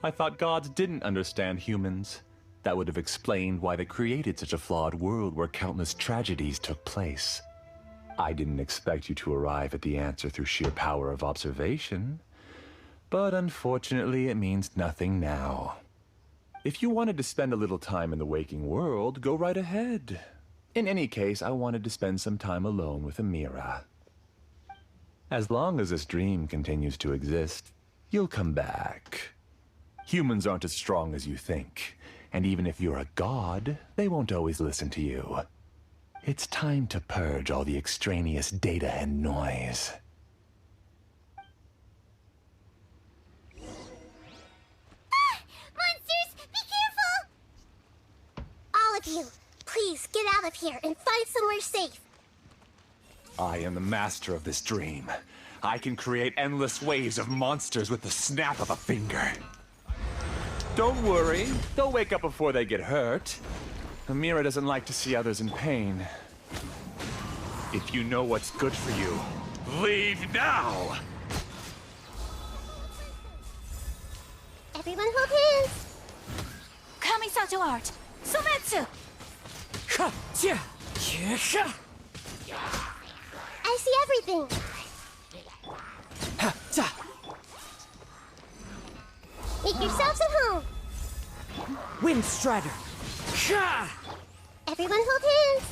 I thought gods didn't understand humans. That would have explained why they created such a flawed world where countless tragedies took place. I didn't expect you to arrive at the answer through sheer power of observation. But unfortunately, it means nothing now. If you wanted to spend a little time in the waking world, go right ahead. In any case, I wanted to spend some time alone with Amira. As long as this dream continues to exist, you'll come back. Humans aren't as strong as you think, and even if you're a god, they won't always listen to you. It's time to purge all the extraneous data and noise. Monsters, be careful! All of you, please get out of here and find somewhere safe. I am the master of this dream. I can create endless waves of monsters with the snap of a finger. Don't worry, they'll wake up before they get hurt. Amira doesn't like to see others in pain. If you know what's good for you, leave now! Everyone hold hands. Kamisato art! Sometsu! I see everything. Make yourselves at home. Wind Strider! Everyone hold hands.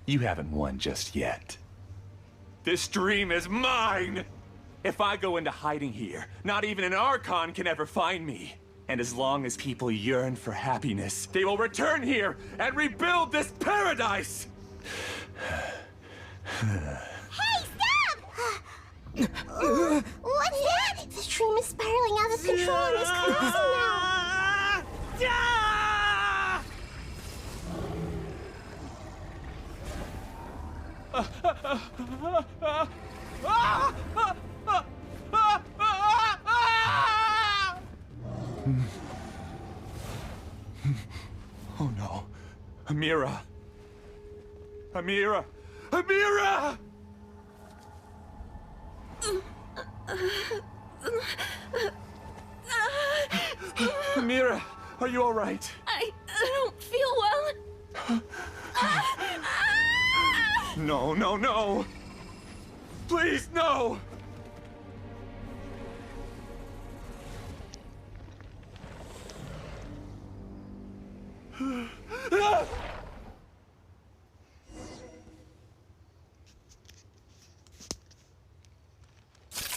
You haven't won just yet. This dream is mine! If I go into hiding here, not even an Archon can ever find me. And as long as people yearn for happiness, they will return here and rebuild this paradise! Hey, stop! What's that? The dream is spiraling out of control and is collapsing now. Oh no. Amira. Amira! Amira! Amira, are you all right? I don't feel well. No, no, no! Please, no!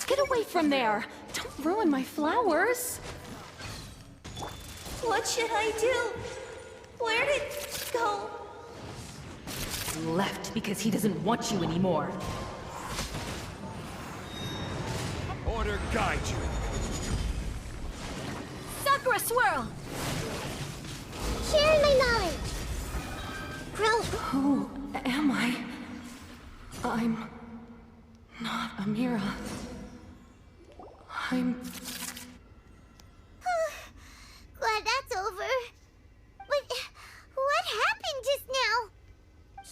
Get away from there! Don't ruin my flowers! What should I do? Where did it go? Left because he doesn't want you anymore. Order guide you. Sakura Swirl! Sharing my knowledge. Growth. Who am I? I'm not Amira. I'm... Glad that's over. But what happened just now?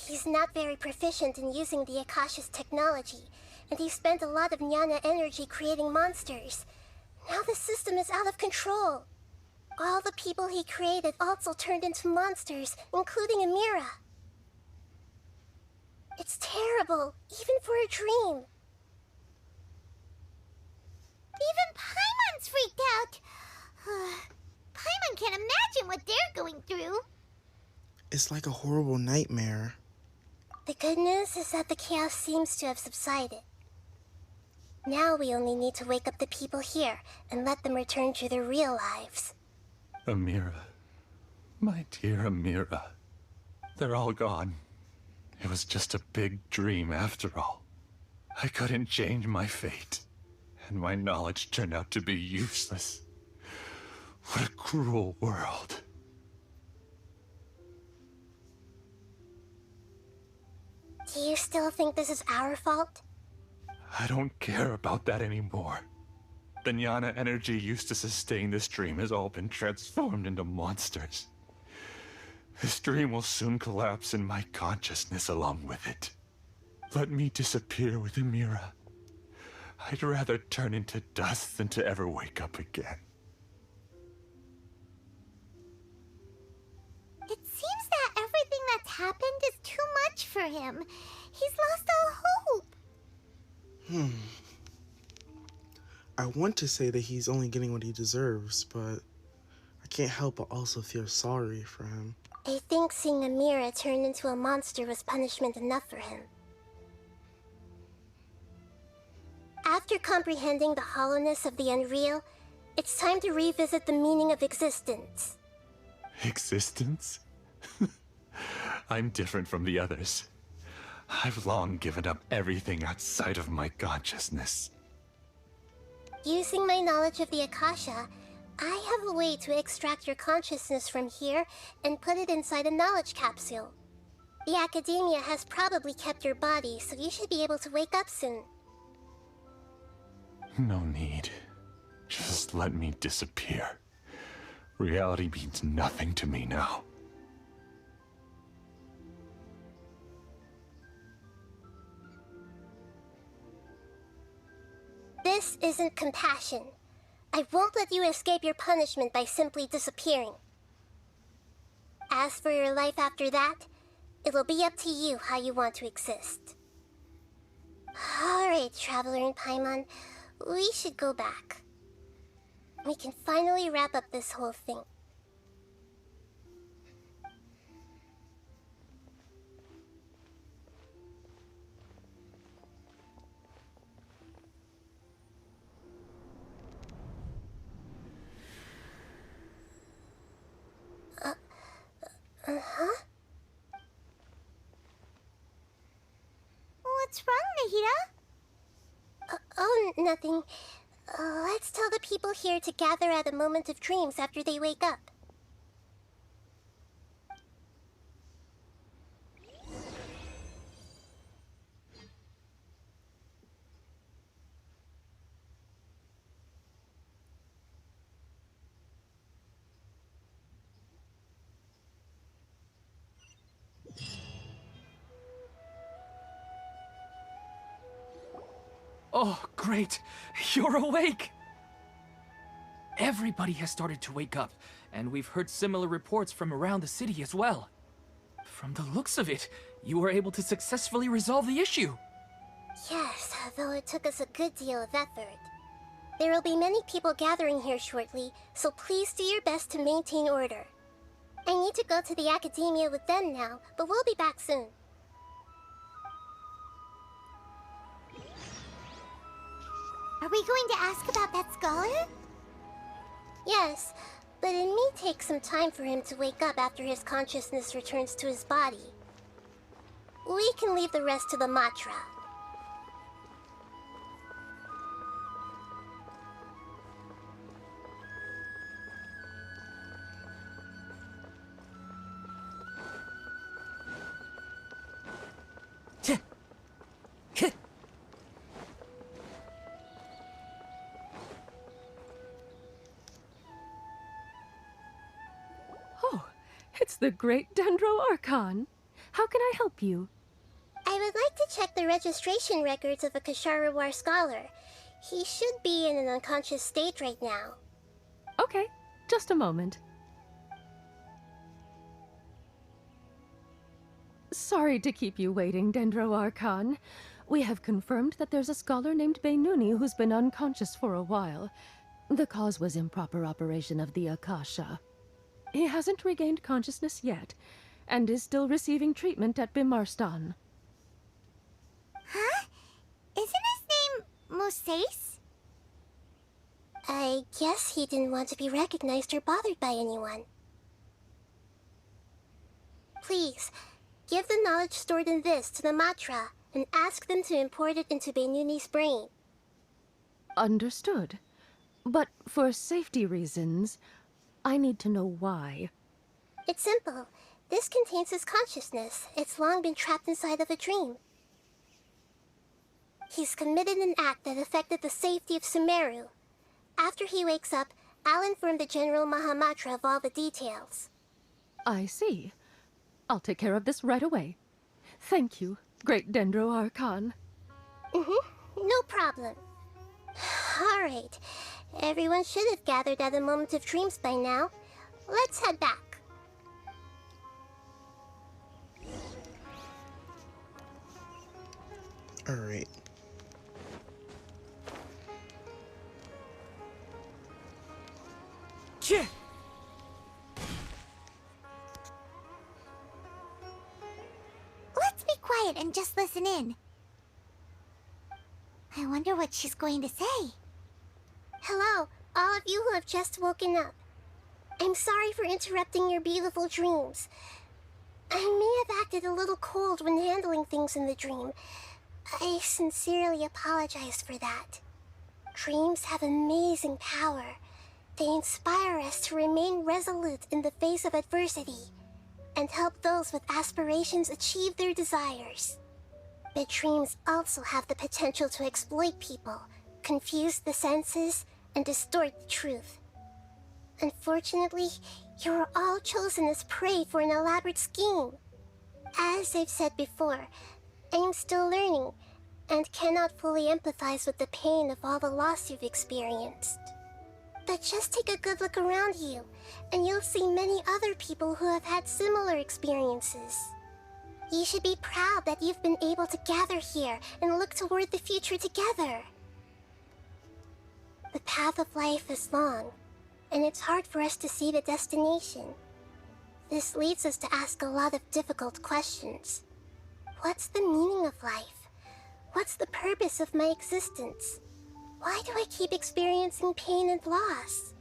He's not very proficient in using the Akasha's technology, and he spent a lot of Jnana energy creating monsters. Now the system is out of control. All the people he created also turned into monsters, including Amira. It's terrible, even for a dream. Even Paimon's freaked out. Paimon can't imagine what they're going through. It's like a horrible nightmare. The good news is that the chaos seems to have subsided. Now we only need to wake up the people here and let them return to their real lives. Amira. My dear Amira. They're all gone. It was just a big dream after all. I couldn't change my fate, and my knowledge turned out to be useless. What a cruel world. Do you still think this is our fault? I don't care about that anymore. The Jnana energy used to sustain this dream has all been transformed into monsters. This dream will soon collapse and my consciousness along with it. Let me disappear with Amira. I'd rather turn into dust than to ever wake up again. It seems that everything that's happened is too much for him. He's lost all hope. I want to say that he's only getting what he deserves, but I can't help but also feel sorry for him. I think seeing Amira turn into a monster was punishment enough for him. After comprehending the hollowness of the unreal, it's time to revisit the meaning of existence. Existence? I'm different from the others. I've long given up everything outside of my consciousness. Using my knowledge of the Akasha, I have a way to extract your consciousness from here and put it inside a knowledge capsule. The Academia has probably kept your body, so you should be able to wake up soon. No need. Just let me disappear. Reality means nothing to me now. This isn't compassion. I won't let you escape your punishment by simply disappearing. As for your life after that, it'll be up to you how you want to exist. Alright, Traveler and Paimon, we should go back. We can finally wrap up this whole thing. Uh-huh? What's wrong, Nahida? Oh, nothing. Let's tell the people here to gather at a moment of dreams after they wake up. Oh, great! You're awake! Everybody has started to wake up, and we've heard similar reports from around the city as well. From the looks of it, you were able to successfully resolve the issue. Yes, though it took us a good deal of effort. There will be many people gathering here shortly, so please do your best to maintain order. I need to go to the Academia with them now, but we'll be back soon. Are we going to ask about that scholar? Yes, but it may take some time for him to wake up after his consciousness returns to his body. We can leave the rest to the Matra. It's the great Dendro Archon. How can I help you? I would like to check the registration records of a Kashara War scholar. He should be in an unconscious state right now. Okay, just a moment. Sorry to keep you waiting, Dendro Archon. We have confirmed that there's a scholar named Beinuni who's been unconscious for a while. The cause was improper operation of the Akasha. He hasn't regained consciousness yet, and is still receiving treatment at Bimarstan. Huh? Isn't his name Moses? I guess he didn't want to be recognized or bothered by anyone. Please, give the knowledge stored in this to the Matra, and ask them to import it into Beinuni's brain. Understood. But for safety reasons, I need to know why. It's simple. This contains his consciousness. It's long been trapped inside of a dream. He's committed an act that affected the safety of Sumeru. After he wakes up, I'll inform the General Mahamatra of all the details. I see. I'll take care of this right away. Thank you, great Dendro Archon. No problem. Alright. Everyone should have gathered at a moment of dreams by now. Let's head back. Alright. quiet and just listen in. I wonder what she's going to say. Hello, all of you who have just woken up. I'm sorry for interrupting your beautiful dreams. I may have acted a little cold when handling things in the dream. I sincerely apologize for that. Dreams have amazing power. They inspire us to remain resolute in the face of adversity and help those with aspirations achieve their desires. But dreams also have the potential to exploit people, confuse the senses, and distort the truth. Unfortunately, you were all chosen as prey for an elaborate scheme. As I've said before, I am still learning and cannot fully empathize with the pain of all the loss you've experienced. But just take a good look around you, and you'll see many other people who have had similar experiences. You should be proud that you've been able to gather here and look toward the future together. The path of life is long, and it's hard for us to see the destination. This leads us to ask a lot of difficult questions. What's the meaning of life? What's the purpose of my existence? Why do I keep experiencing pain and loss?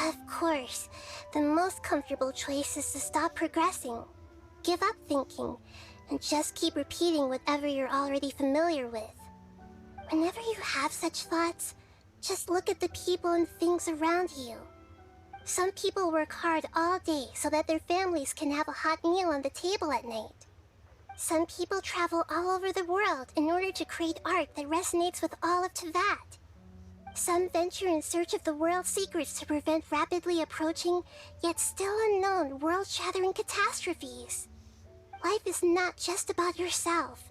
Of course, the most comfortable choice is to stop progressing. Give up thinking, and just keep repeating whatever you're already familiar with. Whenever you have such thoughts, just look at the people and things around you. Some people work hard all day so that their families can have a hot meal on the table at night. Some people travel all over the world in order to create art that resonates with all of Teyvat. Some venture in search of the world's secrets to prevent rapidly approaching, yet still unknown, world-shattering catastrophes. Life is not just about yourself.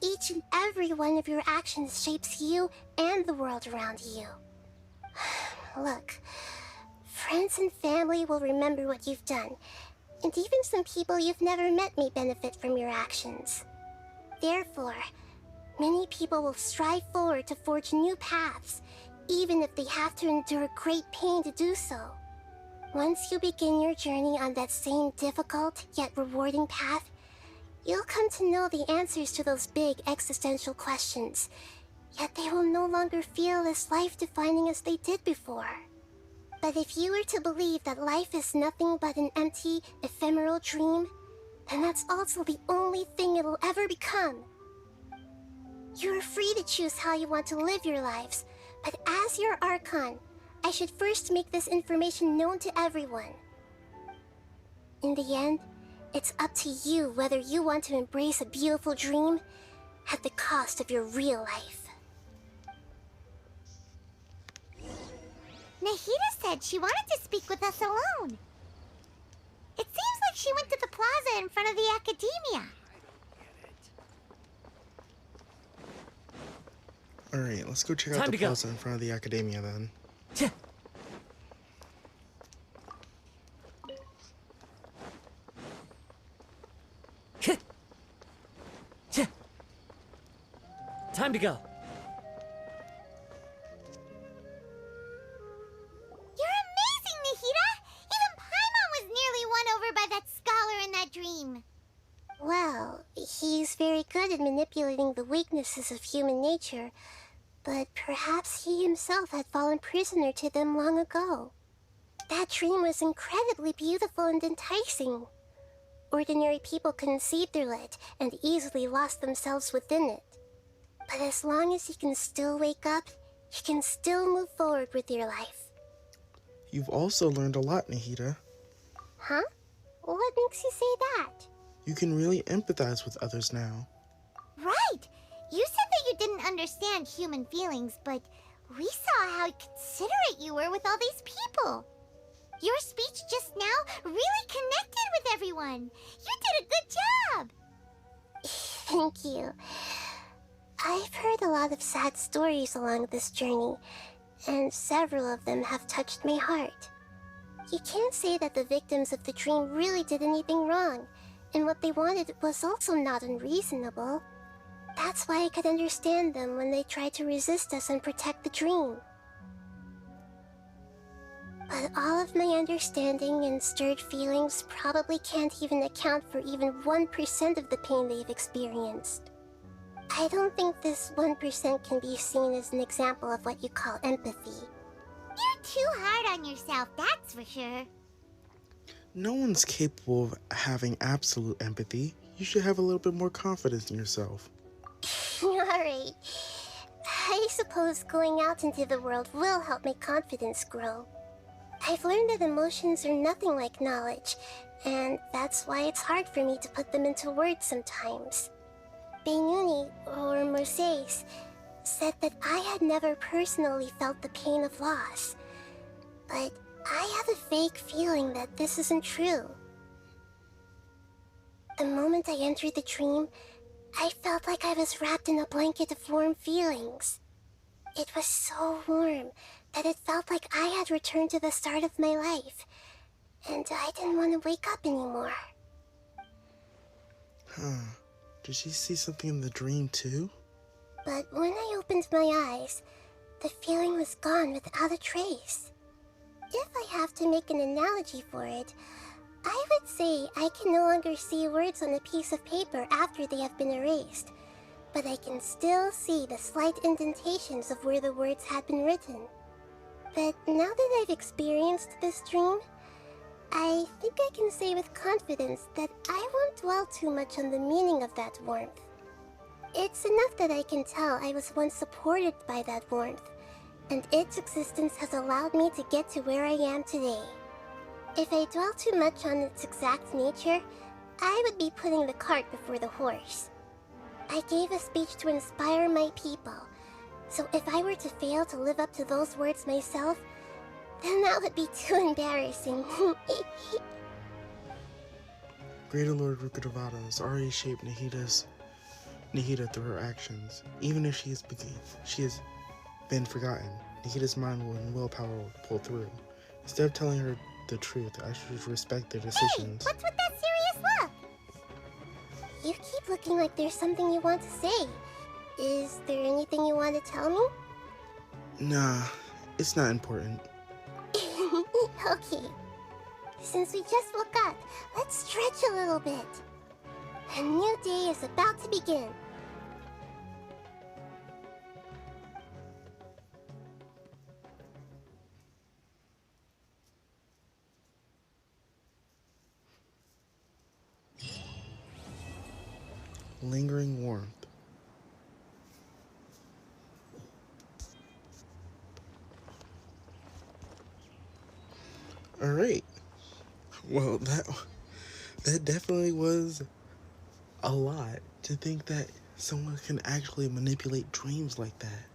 Each and every one of your actions shapes you and the world around you. Look, friends and family will remember what you've done, and even some people you've never met may benefit from your actions. Therefore, many people will strive forward to forge new paths, even if they have to endure great pain to do so. Once you begin your journey on that same difficult yet rewarding path, you'll come to know the answers to those big existential questions, yet they will no longer feel as life-defining as they did before. But if you were to believe that life is nothing but an empty, ephemeral dream, then that's also the only thing it'll ever become. You are free to choose how you want to live your lives, but as your Archon, I should first make this information known to everyone. In the end, it's up to you whether you want to embrace a beautiful dream at the cost of your real life. Nahida said she wanted to speak with us alone. It seems like she went to the plaza in front of the academia. Alright, let's go check out the plaza in front of the academia then. Time to go. You're amazing, Nahida! Even Paimon was nearly won over by that scholar in that dream. Well, he's very good at manipulating the weaknesses of human nature, but perhaps he himself had fallen prisoner to them long ago. That dream was incredibly beautiful and enticing. Ordinary people couldn't see through it and easily lost themselves within it. But as long as you can still wake up, you can still move forward with your life. You've also learned a lot, Nahida. Huh? What makes you say that? You can really empathize with others now. Right! You said that you didn't understand human feelings, but we saw how considerate you were with all these people. Your speech just now really connected with everyone. You did a good job! Thank you. I've heard a lot of sad stories along this journey, and several of them have touched my heart. You can't say that the victims of the dream really did anything wrong, and what they wanted was also not unreasonable. That's why I could understand them when they tried to resist us and protect the dream. But all of my understanding and stirred feelings probably can't even account for even 1% of the pain they've experienced. I don't think this 1% can be seen as an example of what you call empathy. You're too hard on yourself, that's for sure. No one's capable of having absolute empathy. You should have a little bit more confidence in yourself. Alright. I suppose going out into the world will help my confidence grow. I've learned that emotions are nothing like knowledge, and that's why it's hard for me to put them into words sometimes. Beinuni, or Moses, said that I had never personally felt the pain of loss. But I have a vague feeling that this isn't true. The moment I entered the dream, I felt like I was wrapped in a blanket of warm feelings. It was so warm that it felt like I had returned to the start of my life, and I didn't want to wake up anymore. Huh. Did she see something in the dream too? But when I opened my eyes, the feeling was gone without a trace. If I have to make an analogy for it, I would say I can no longer see words on a piece of paper after they have been erased, but I can still see the slight indentations of where the words had been written. But now that I've experienced this dream, I think I can say with confidence that I won't dwell too much on the meaning of that warmth. It's enough that I can tell I was once supported by that warmth, and its existence has allowed me to get to where I am today. If I dwell too much on its exact nature, I would be putting the cart before the horse. I gave a speech to inspire my people, so if I were to fail to live up to those words myself, then that would be too embarrassing. Greater Lord Rukkhadevata has already shaped Nahida through her actions. Even if she has been forgotten, Nahida's mind and willpower will pull through. Instead of telling her the truth, I should respect their decisions. Hey, what's with that serious look? You keep looking like there's something you want to say. Is there anything you want to tell me? Nah, it's not important. Okay. Since we just woke up, let's stretch a little bit. A new day is about to begin. Lingering warmth. Alright. Well, that definitely was a lot to think that someone can actually manipulate dreams like that.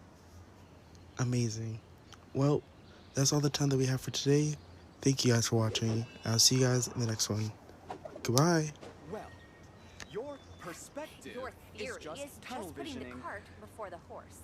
Amazing. Well, that's all the time that we have for today. Thank you guys for watching. I'll see you guys in the next one. Goodbye. Well, your perspective Your theory is just is tunnel just putting visioning. the cart before the horse.